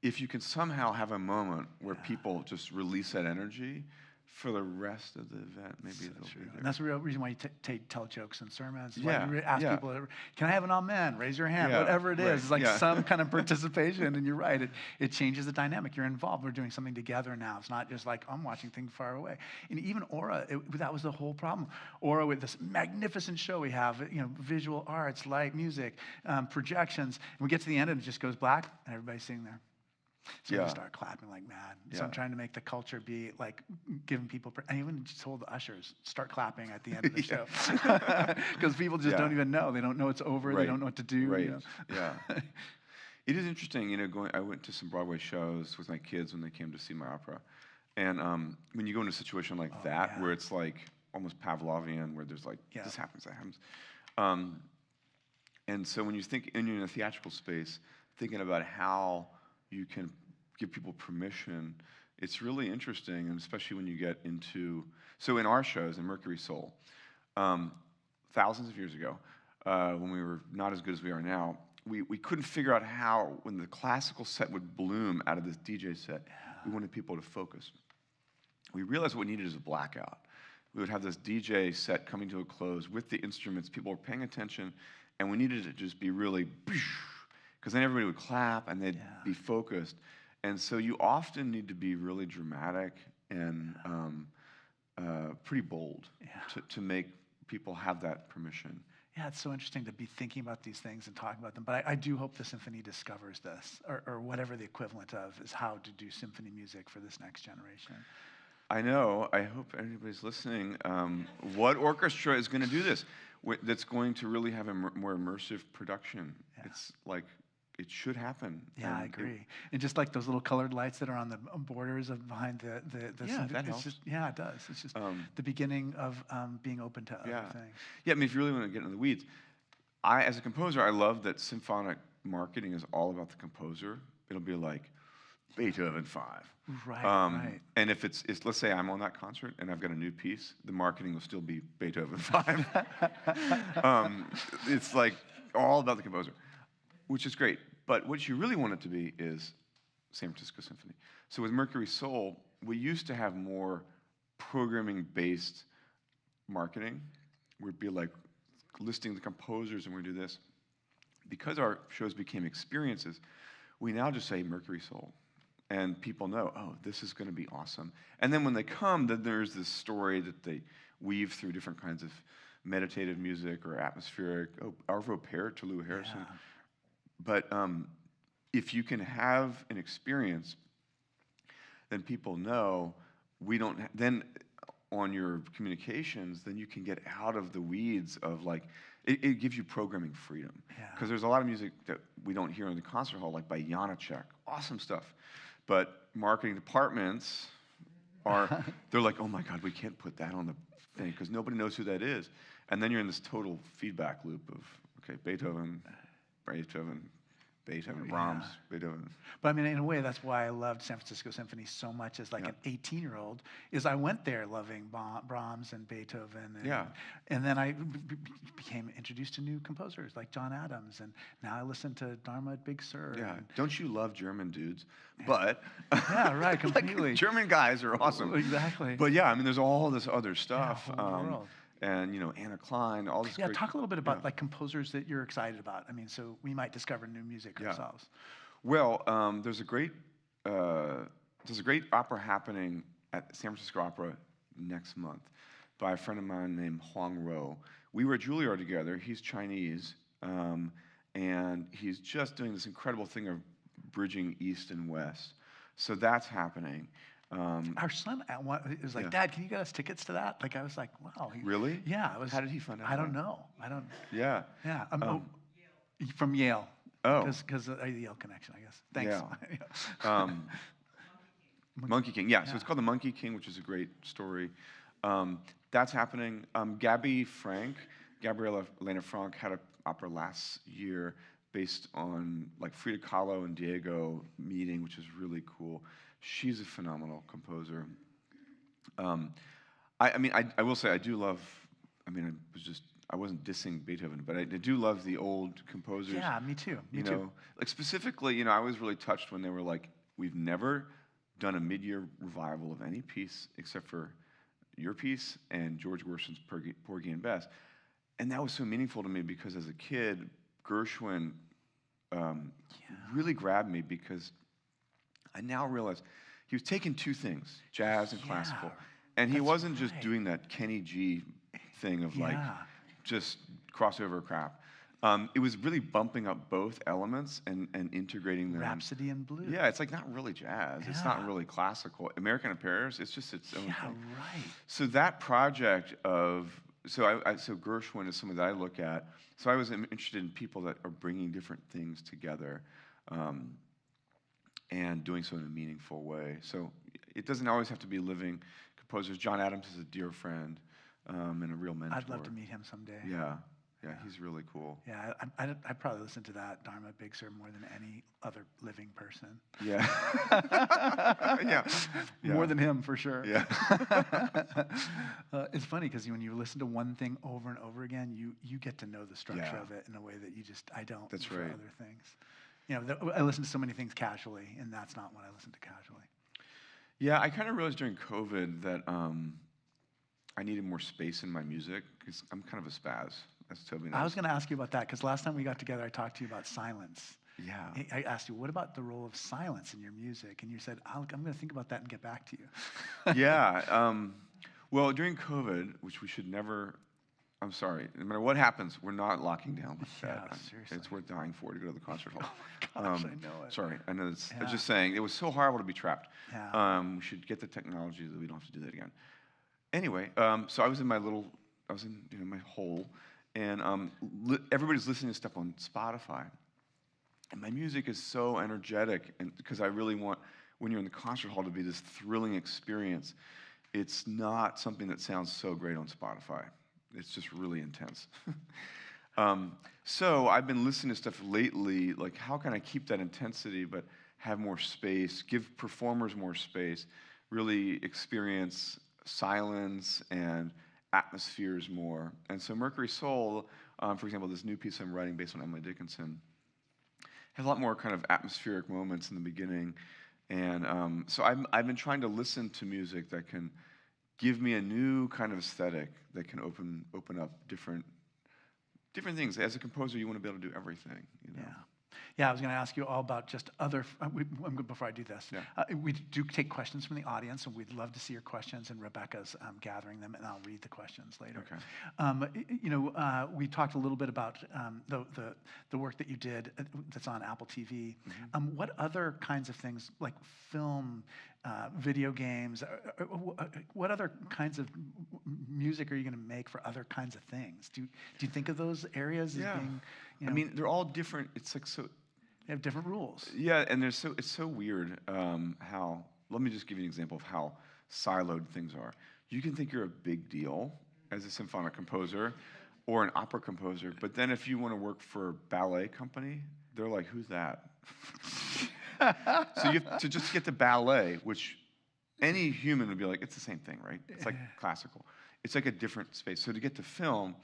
[SPEAKER 2] if you can somehow have a moment where people just release that energy for the rest of the event, maybe they'll be there.
[SPEAKER 1] And that's the real reason why you tell jokes in sermons.
[SPEAKER 2] Yeah,
[SPEAKER 1] why you ask people, can I have an amen? Raise your hand, whatever it is. It's like some kind of participation, and you're right. It changes the dynamic. You're involved. We're doing something together now. It's not just like I'm watching things far away. And even Aura, that was the whole problem. Aura, with this magnificent show we have, visual arts, light, music, projections, and we get to the end and it just goes black, and everybody's sitting there. So we start clapping like mad. So I'm trying to make the culture be like giving people. I even told the ushers, start clapping at the end of the show, because people just don't even know. They don't know it's over. Right. They don't know what to do.
[SPEAKER 2] Right. Yeah. It is interesting. I went to some Broadway shows with my kids when they came to see my opera, and when you go in a situation like that, where it's like almost Pavlovian, where there's like this happens, that happens, and so when you think in a theatrical space, thinking about how you can give people permission, it's really interesting, and especially when you get into, so in our shows, in Mercury Soul, thousands of years ago, when we were not as good as we are now, we couldn't figure out how, when the classical set would bloom out of this DJ set, we wanted people to focus. We realized what we needed is a blackout. We would have this DJ set coming to a close with the instruments, people were paying attention, and we needed it to just be really, because then everybody would clap and they'd be focused. And so you often need to be really dramatic and pretty bold to make people have that permission.
[SPEAKER 1] Yeah, it's so interesting to be thinking about these things and talking about them. But I do hope the symphony discovers this, or whatever the equivalent of is how to do symphony music for this next generation.
[SPEAKER 2] I know. I hope anybody's listening. What orchestra is going to do this? That's going to really have a more immersive production. Yeah. It's like it should happen.
[SPEAKER 1] Yeah, I agree. And just like those little colored lights that are on the borders of behind the
[SPEAKER 2] Yeah, that
[SPEAKER 1] it's
[SPEAKER 2] helps.
[SPEAKER 1] just, yeah, it does. It's just the beginning of being open to other things.
[SPEAKER 2] Yeah, I mean, if you really want to get into the weeds, as a composer, I love that symphonic marketing is all about the composer. It'll be like Beethoven 5.
[SPEAKER 1] Right.
[SPEAKER 2] And if it's, let's say I'm on that concert and I've got a new piece, the marketing will still be Beethoven 5. It's like all about the composer, which is great. But what you really want it to be is San Francisco Symphony. So with Mercury Soul, we used to have more programming-based marketing. We'd be like listing the composers and we do this. Because our shows became experiences, we now just say Mercury Soul. And people know, oh, this is going to be awesome. And then when they come, then there's this story that they weave through different kinds of meditative music or atmospheric. Oh, Arvo Pärt to Lou Harrison.
[SPEAKER 1] Yeah.
[SPEAKER 2] But if you can have an experience, then people know we don't. Then on your communications, then you can get out of the weeds of like. It gives you programming freedom. Because there's a lot of music that we don't hear in the concert hall, like by Janacek. Awesome stuff. But marketing departments they're like, oh my God, we can't put that on the thing because nobody knows who that is. And then you're in this total feedback loop of, okay, Beethoven, Brahms, Beethoven.
[SPEAKER 1] But I mean, in a way, that's why I loved San Francisco Symphony so much as like an 18-year-old, is I went there loving Brahms and Beethoven. And then I became introduced to new composers like John Adams. And now I listen to Dharma at Big Sur.
[SPEAKER 2] Yeah. Don't you love German dudes? But
[SPEAKER 1] yeah, right, completely.
[SPEAKER 2] Like, German guys are awesome.
[SPEAKER 1] Exactly.
[SPEAKER 2] But yeah, I mean, there's all this other stuff.
[SPEAKER 1] Yeah, whole world.
[SPEAKER 2] And, Anna Klein, all this.
[SPEAKER 1] Yeah,
[SPEAKER 2] great,
[SPEAKER 1] talk a little bit about like composers that you're excited about. I mean, so we might discover new music ourselves.
[SPEAKER 2] Well, there's a great opera happening at San Francisco Opera next month by a friend of mine named Huang Ro. We were at Juilliard together. He's Chinese, and he's just doing this incredible thing of bridging East and West. So that's happening.
[SPEAKER 1] Our son was like, Dad, can you get us tickets to that? Like, I was like, wow.
[SPEAKER 2] Really?
[SPEAKER 1] Yeah.
[SPEAKER 2] How did he find out?
[SPEAKER 1] I don't know.
[SPEAKER 2] Yeah.
[SPEAKER 1] Yeah. From Yale.
[SPEAKER 2] Oh.
[SPEAKER 1] Because of the Yale connection, I guess. Thanks.
[SPEAKER 2] Yeah. Monkey King. Yeah. So it's called The Monkey King, which is a great story. That's happening. Gabriella Elena Frank had an opera last year based on like Frida Kahlo and Diego meeting, which is really cool. She's a phenomenal composer. I will say I do love. I wasn't dissing Beethoven, but I do love the old composers.
[SPEAKER 1] Yeah, me too. Me too.
[SPEAKER 2] Like specifically, I was really touched when they were like, "We've never done a mid-year revival of any piece except for your piece and George Gershwin's Porgy and Bess," and that was so meaningful to me because as a kid, Gershwin really grabbed me because I now realize he was taking two things, jazz and classical. And he wasn't just doing that Kenny G thing of like just crossover crap. It was really bumping up both elements and integrating them.
[SPEAKER 1] Rhapsody in Blue.
[SPEAKER 2] Yeah, it's like not really jazz. Yeah. It's not really classical. American in Paris, it's just its own thing.
[SPEAKER 1] Right.
[SPEAKER 2] So that project of, so Gershwin is something that I look at. So I was interested in people that are bringing different things together. And doing so in a meaningful way. So it doesn't always have to be living composers. John Adams is a dear friend and a real mentor.
[SPEAKER 1] I'd love to meet him someday.
[SPEAKER 2] Yeah, he's really cool.
[SPEAKER 1] Yeah, I'd probably listen to that Dharma Big Sur more than any other living person.
[SPEAKER 2] Yeah. yeah.
[SPEAKER 1] More than him, for sure.
[SPEAKER 2] Yeah.
[SPEAKER 1] It's funny because when you listen to one thing over and over again, you get to know the structure of it in a way that I don't.
[SPEAKER 2] That's
[SPEAKER 1] for
[SPEAKER 2] right.
[SPEAKER 1] Other things. I listen to so many things casually, and that's not what I listen to casually.
[SPEAKER 2] Yeah, I kind of realized during COVID that I needed more space in my music because I'm kind of a spaz, as Toby knows.
[SPEAKER 1] I was going to ask you about that because last time we got together, I talked to you about silence.
[SPEAKER 2] Yeah.
[SPEAKER 1] I asked you, what about the role of silence in your music? And you said, I'm going to think about that and get back to you.
[SPEAKER 2] Yeah. Well, during COVID, which we should never. I'm sorry. No matter what happens, we're not locking down like that.
[SPEAKER 1] Seriously.
[SPEAKER 2] It's worth dying for to go to the concert hall.
[SPEAKER 1] Oh my gosh, I know it.
[SPEAKER 2] Sorry, I know it's. I'm just saying, it was so horrible to be trapped.
[SPEAKER 1] Yeah.
[SPEAKER 2] We should get the technology that we don't have to do that again. Anyway, so I was in my hole, and everybody's listening to stuff on Spotify. And my music is so energetic, and because I really want, when you're in the concert hall, to be this thrilling experience. It's not something that sounds so great on Spotify. It's just really intense. So I've been listening to stuff lately, like how can I keep that intensity but have more space, give performers more space, really experience silence and atmospheres more. And so Mercury Soul, for example, this new piece I'm writing based on Emily Dickinson, has a lot more kind of atmospheric moments in the beginning. And so I've been trying to listen to music that can give me a new kind of aesthetic that can open up different things. As a composer, you want to be able to do everything. You know?
[SPEAKER 1] Yeah. Yeah, I was going to ask you all about just other, before I do this, we do take questions from the audience, and we'd love to see your questions, and Rebecca's gathering them, and I'll read the questions later.
[SPEAKER 2] Okay.
[SPEAKER 1] We talked a little bit about the work that you did that's on Apple TV.
[SPEAKER 2] Mm-hmm.
[SPEAKER 1] What other kinds of things, like film, video games, what other kinds of music are you going to make for other kinds of things? Do you think of those areas as being,
[SPEAKER 2] I mean, they're all different. It's like so...
[SPEAKER 1] They have different rules.
[SPEAKER 2] Yeah, and it's so weird how, let me just give you an example of how siloed things are. You can think you're a big deal as a symphonic composer or an opera composer, but then if you want to work for a ballet company, they're like, who's that? So you have to just get to ballet, which any human would be like, it's the same thing, right? It's like classical. It's like a different space. So to get to film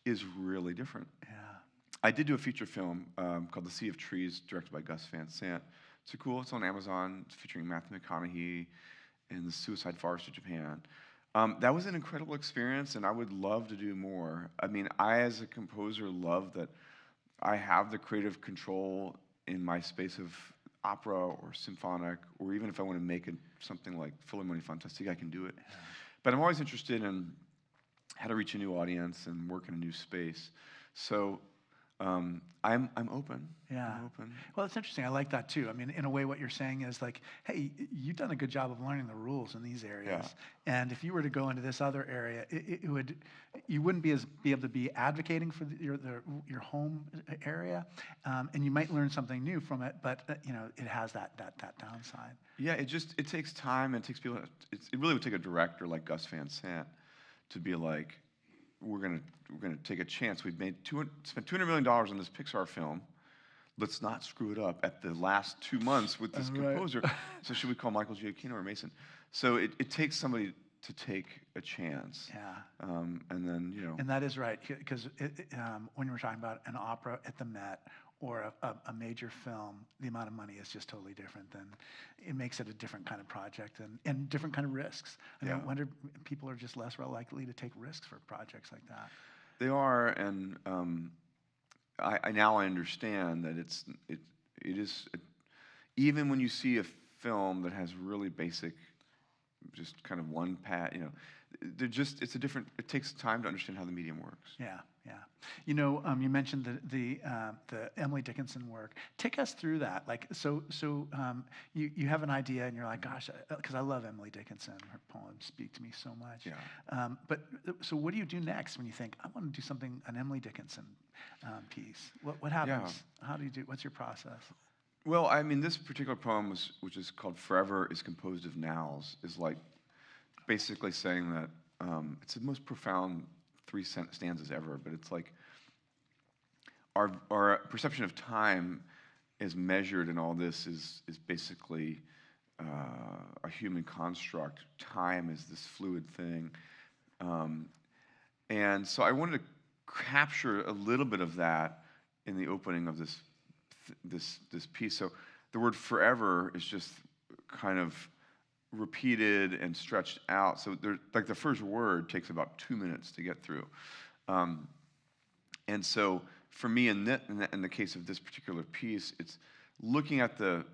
[SPEAKER 2] is really different.
[SPEAKER 1] Yeah.
[SPEAKER 2] I did do a feature film called The Sea of Trees, directed by Gus Van Sant. It's on Amazon. It's featuring Matthew McConaughey in the suicide forest of Japan. That was an incredible experience, and I would love to do more. I mean, I, as a composer, love that I have the creative control in my space of opera or symphonic, or even if I want to make it something like Philharmonie Fantastique, I can do it. Yeah. But I'm always interested in how to reach a new audience and work in a new space. So I'm open.
[SPEAKER 1] Yeah.
[SPEAKER 2] I'm open.
[SPEAKER 1] Well, it's interesting. I like that too. I mean, in a way, what you're saying is like, hey, you've done a good job of learning the rules in these areas, and if you were to go into this other area, you wouldn't be able to be advocating for your home area, and you might learn something new from it, but it has that downside.
[SPEAKER 2] Yeah, it takes time, and it takes people. It really would take a director like Gus Van Sant to be like, we're gonna take a chance. We've spent $200 million on this Pixar film. Let's not screw it up at the last 2 months with this composer. So should we call Michael Giacchino or Mason? So it takes somebody to take a chance.
[SPEAKER 1] Yeah.
[SPEAKER 2] And then
[SPEAKER 1] And that is right, because when you were talking about an opera at the Met or a major film, the amount of money is just totally different. Than it makes it a different kind of project and different kind of risks. I wonder people are just less likely to take risks for projects like that.
[SPEAKER 2] They are, and I now understand that it is even when you see a film that has really basic, just kind of one pat, it's a different. It takes time to understand how the medium works.
[SPEAKER 1] Yeah. You mentioned the Emily Dickinson work. Take us through that. Like, so you have an idea, and you're like, gosh, because I love Emily Dickinson. Her poems speak to me so much.
[SPEAKER 2] Yeah.
[SPEAKER 1] But so what do you do next when you think I want to do an Emily Dickinson piece? What happens?
[SPEAKER 2] Yeah.
[SPEAKER 1] How do you do? What's your process?
[SPEAKER 2] Well, I mean, this particular poem, which is called "Forever is Composed of Nows," is like basically saying that it's the most profound 3 stanzas ever, but it's like our perception of time as measured in all this is basically a human construct. Time is this fluid thing. And so I wanted to capture a little bit of that in the opening of this piece. So the word forever is just kind of repeated and stretched out. So like the first word takes about 2 minutes to get through. And so for me, in the case of this particular piece, it's looking at the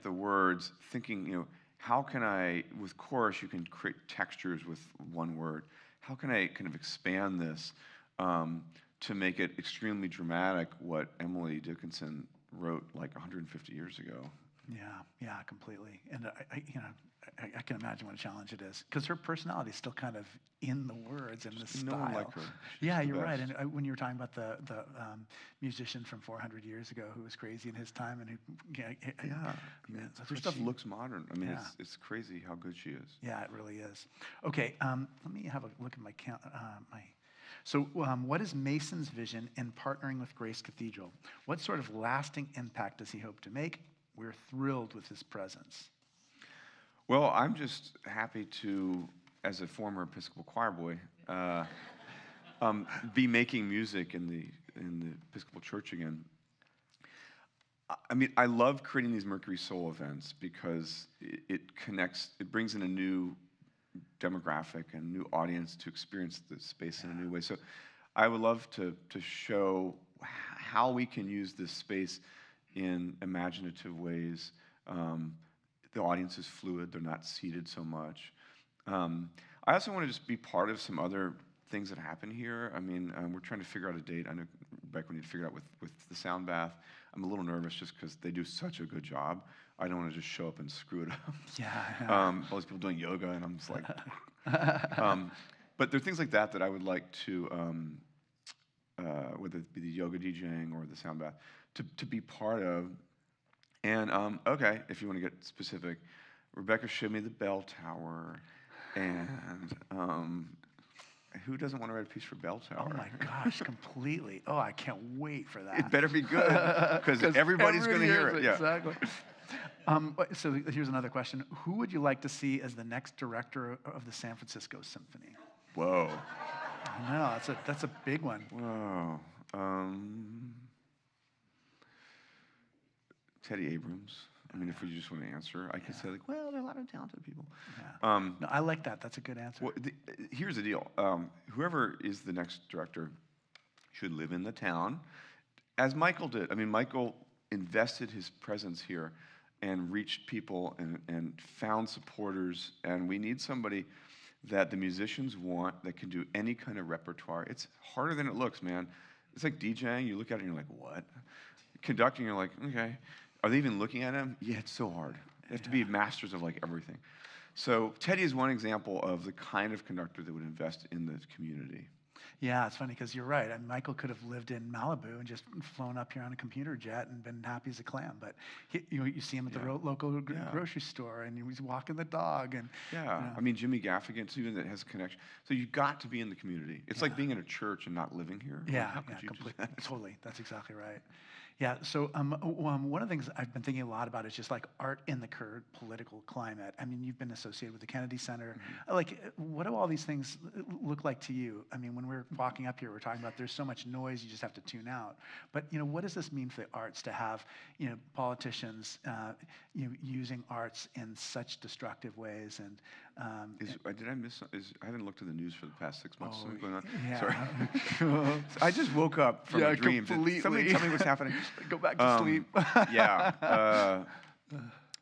[SPEAKER 2] words, thinking, how can I, with chorus, you can create textures with one word. How can I kind of expand this to make it extremely dramatic, what Emily Dickinson wrote like 150 years ago?
[SPEAKER 1] Yeah, completely. And I can imagine what a challenge it is because her personality is still kind of in the words and the
[SPEAKER 2] No one like
[SPEAKER 1] style.
[SPEAKER 2] her.
[SPEAKER 1] Yeah,
[SPEAKER 2] She's the
[SPEAKER 1] you're right.
[SPEAKER 2] best.
[SPEAKER 1] And when you were talking about the musician from 400 years ago who was crazy in his time and who,
[SPEAKER 2] Yeah, I mean,
[SPEAKER 1] that's
[SPEAKER 2] her
[SPEAKER 1] what
[SPEAKER 2] stuff
[SPEAKER 1] she,
[SPEAKER 2] looks modern. I mean,
[SPEAKER 1] yeah.
[SPEAKER 2] it's crazy how good she is.
[SPEAKER 1] Yeah, it really is. Okay, let me have a look at my count. So, what is Mason's vision in partnering with Grace Cathedral? What sort of lasting impact does he hope to make? We're thrilled with his presence.
[SPEAKER 2] Well, I'm just happy to, as a former Episcopal choir boy, be making music in the Episcopal Church again. I mean, I love creating these Mercury Soul events because it connects, it brings in a new demographic and new audience to experience the space in a new way. So I would love to show how we can use this space in imaginative ways. The audience is fluid, they're not seated so much. I also want to just be part of some other things that happen here. I mean, we're trying to figure out a date. I know, Rebecca, we need to figure it out with the sound bath. I'm a little nervous just because they do such a good job. I don't want to just show up and screw it up.
[SPEAKER 1] Yeah.
[SPEAKER 2] All these people doing yoga, and I'm just like... but there are things like that that I would like to, whether it be the yoga DJing or the sound bath, to be part of. And, okay, if you want to get specific, Rebecca showed me the bell tower, and who doesn't want to write a piece for bell tower?
[SPEAKER 1] Oh my gosh, completely. Oh, I can't wait for that.
[SPEAKER 2] It better be good, because everybody's going to hear it. Yeah.
[SPEAKER 1] Exactly. So here's another question. Who would you like to see as the next director of the San Francisco Symphony?
[SPEAKER 2] Whoa.
[SPEAKER 1] I know, that's a big one.
[SPEAKER 2] Whoa. Teddy Abrams. I mean, if we just want to answer, I could say, like, well, there are a lot of talented people.
[SPEAKER 1] Yeah. No, I like that. That's a good answer.
[SPEAKER 2] Well, here's the deal. Whoever is the next director should live in the town, as Michael did. I mean, Michael invested his presence here and reached people and found supporters. And we need somebody that the musicians want that can do any kind of repertoire. It's harder than it looks, man. It's like DJing. You look at it and you're like, what? Conducting, you're like, okay. Are they even looking at him? Yeah, it's so hard. They have to be masters of like everything. So Teddy is one example of the kind of conductor that would invest in the community.
[SPEAKER 1] Yeah, it's funny because you're right. I mean, Michael could have lived in Malibu and just flown up here on a computer jet and been happy as a clam. But you see him at the local grocery store, and he's walking the dog. And
[SPEAKER 2] I mean, Jimmy Gaffigan too, that has a connection. So you got to be in the community. It's like being in a church and not living here.
[SPEAKER 1] Yeah,
[SPEAKER 2] like,
[SPEAKER 1] completely, totally. That's exactly right. Yeah, so one of the things I've been thinking a lot about is just like art in the current political climate. I mean, you've been associated with the Kennedy Center. Mm-hmm. Like, what do all these things look like to you? I mean, when we're walking up here, we're talking about there's so much noise, you just have to tune out. But, what does this mean for the arts to have, politicians, using arts in such destructive ways? And
[SPEAKER 2] did I miss? I haven't looked at the news for the past 6 months. Something going on.
[SPEAKER 1] Yeah.
[SPEAKER 2] Sorry. I just woke up from a dream.
[SPEAKER 1] Completely.
[SPEAKER 2] Somebody tell me what's happening.
[SPEAKER 1] Go back to sleep.
[SPEAKER 2] I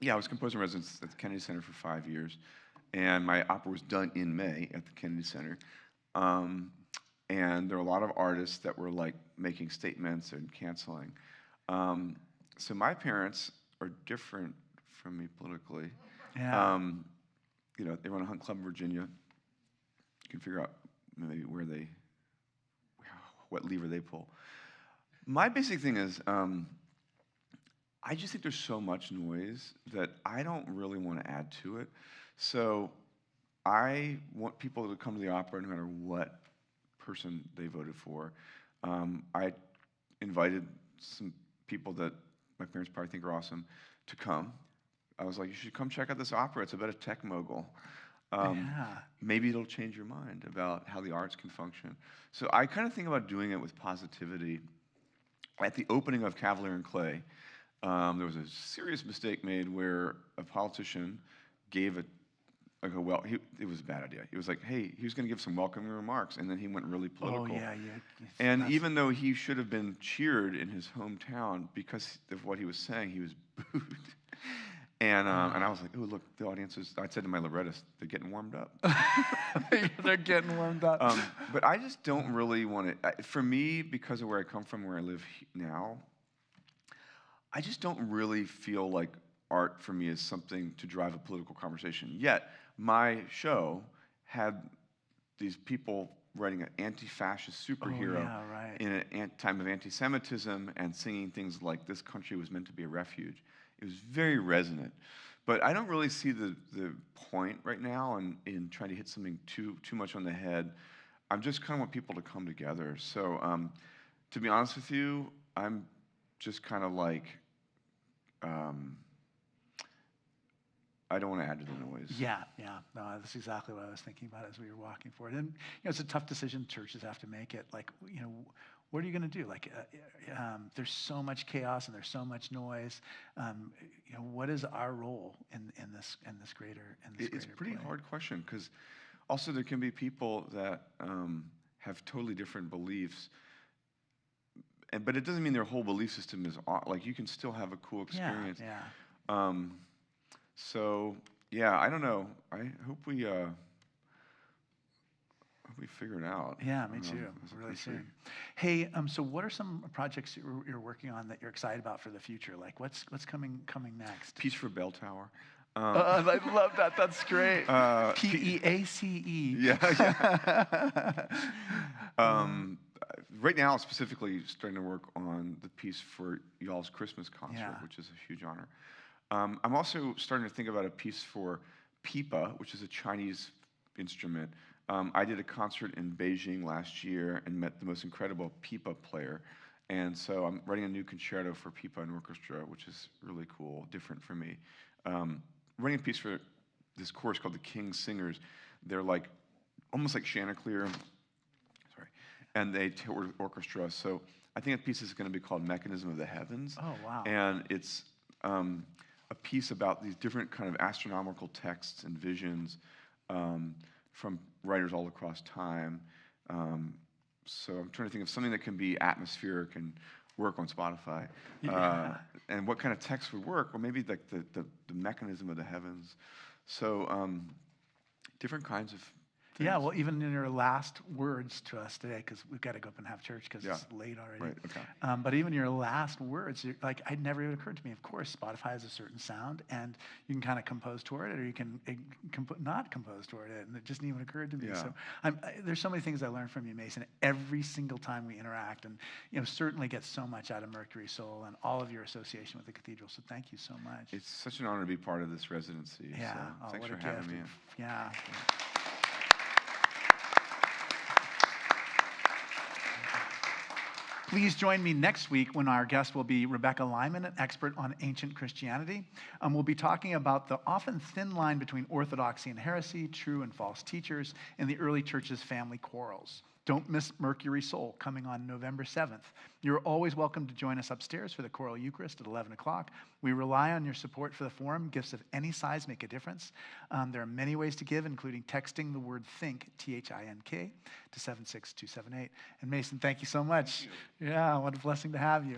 [SPEAKER 2] was composer in residence at the Kennedy Center for 5 years, and my opera was done in May at the Kennedy Center. And there were a lot of artists that were like making statements and canceling. So my parents are different from me politically.
[SPEAKER 1] Yeah.
[SPEAKER 2] They run a hunt club in Virginia. You can figure out maybe what lever they pull. My basic thing is, I just think there's so much noise that I don't really want to add to it. So I want people to come to the opera no matter what person they voted for. I invited some people that my parents probably think are awesome to come. I was like, you should come check out this opera. It's about a tech mogul. Maybe it'll change your mind about how the arts can function. So I kind of think about doing it with positivity. At the opening of Kavalier and Clay, there was a serious mistake made where a politician gave it was a bad idea. He was like, hey, he was going to give some welcoming remarks, and then he went really political.
[SPEAKER 1] Oh, yeah.
[SPEAKER 2] And even though he should have been cheered in his hometown because of what he was saying, he was booed. And I was like, oh, look, the audience is, I said to my librettist, they're getting warmed up.
[SPEAKER 1] They're getting warmed up.
[SPEAKER 2] But I just don't really want to, for me, because of where I come from, where I live now, I just don't really feel like art for me is something to drive a political conversation. Yet, my show had these people writing an anti-fascist superhero in a time of anti-Semitism and singing things like "This country was meant to be a refuge." It was very resonant. But I don't really see the point right now in trying to hit something too much on the head. I just kind of want people to come together. So to be honest with you, I'm just kind of like, I don't want to add to the noise.
[SPEAKER 1] Yeah. No, that's exactly what I was thinking about as we were walking forward. And it's a tough decision churches have to make it. Like, what are you going to do? Like, there's so much chaos and there's so much noise. What is our role in this greater?
[SPEAKER 2] It's a pretty hard question, because also there can be people that have totally different beliefs. But it doesn't mean their whole belief system is like, you can still have a cool experience.
[SPEAKER 1] Yeah.
[SPEAKER 2] So yeah, I don't know. I hope we figure it out.
[SPEAKER 1] Yeah, me too. Really soon. Hey, so what are some projects you're working on that you're excited about for the future? Like, what's coming next?
[SPEAKER 2] Piece for Bell Tower.
[SPEAKER 1] I love that. That's great. PEACE.
[SPEAKER 2] Yeah. Right now, specifically, starting to work on the piece for y'all's Christmas concert, which is a huge honor. I'm also starting to think about a piece for pipa, which is a Chinese instrument. I did a concert in Beijing last year and met the most incredible pipa player. And so I'm writing a new concerto for pipa and orchestra, which is really cool, different for me. Writing a piece for this chorus called the King's Singers. They're like, almost like Chanticleer, and they toured orchestra. So I think that piece is going to be called Mechanism of the Heavens.
[SPEAKER 1] Oh, wow.
[SPEAKER 2] And it's a piece about these different kind of astronomical texts and visions from writers all across time. So I'm trying to think of something that can be atmospheric and work on Spotify.
[SPEAKER 1] Yeah.
[SPEAKER 2] And what kind of text would work? Well, maybe like the mechanism of the heavens. So different kinds of things.
[SPEAKER 1] Yeah, well, even in your last words to us today, because we've got to go up and have church because it's late already.
[SPEAKER 2] Right, okay.
[SPEAKER 1] But even your last words, like, it never even occurred to me. Of course, Spotify has a certain sound, and you can kind of compose toward it, or you can not compose toward it, and it just didn't even occur to me.
[SPEAKER 2] Yeah.
[SPEAKER 1] So there's so many things I learned from you, Mason, every single time we interact, and certainly get so much out of Mercury Soul and all of your association with the Cathedral. So thank you so much.
[SPEAKER 2] It's such an honor to be part of this residency.
[SPEAKER 1] Yeah.
[SPEAKER 2] So thanks for having me.
[SPEAKER 1] Yeah. Please join me next week when our guest will be Rebecca Lyman, an expert on ancient Christianity. We'll be talking about the often thin line between orthodoxy and heresy, true and false teachers, and the early church's family quarrels. Don't miss Mercury Soul, coming on November 7th. You're always welcome to join us upstairs for the Choral Eucharist at 11 o'clock. We rely on your support for the forum. Gifts of any size make a difference. There are many ways to give, including texting the word THINK, T-H-I-N-K, to 76278. And Mason, thank you so much.
[SPEAKER 2] Thank you.
[SPEAKER 1] Yeah, what a blessing to have you.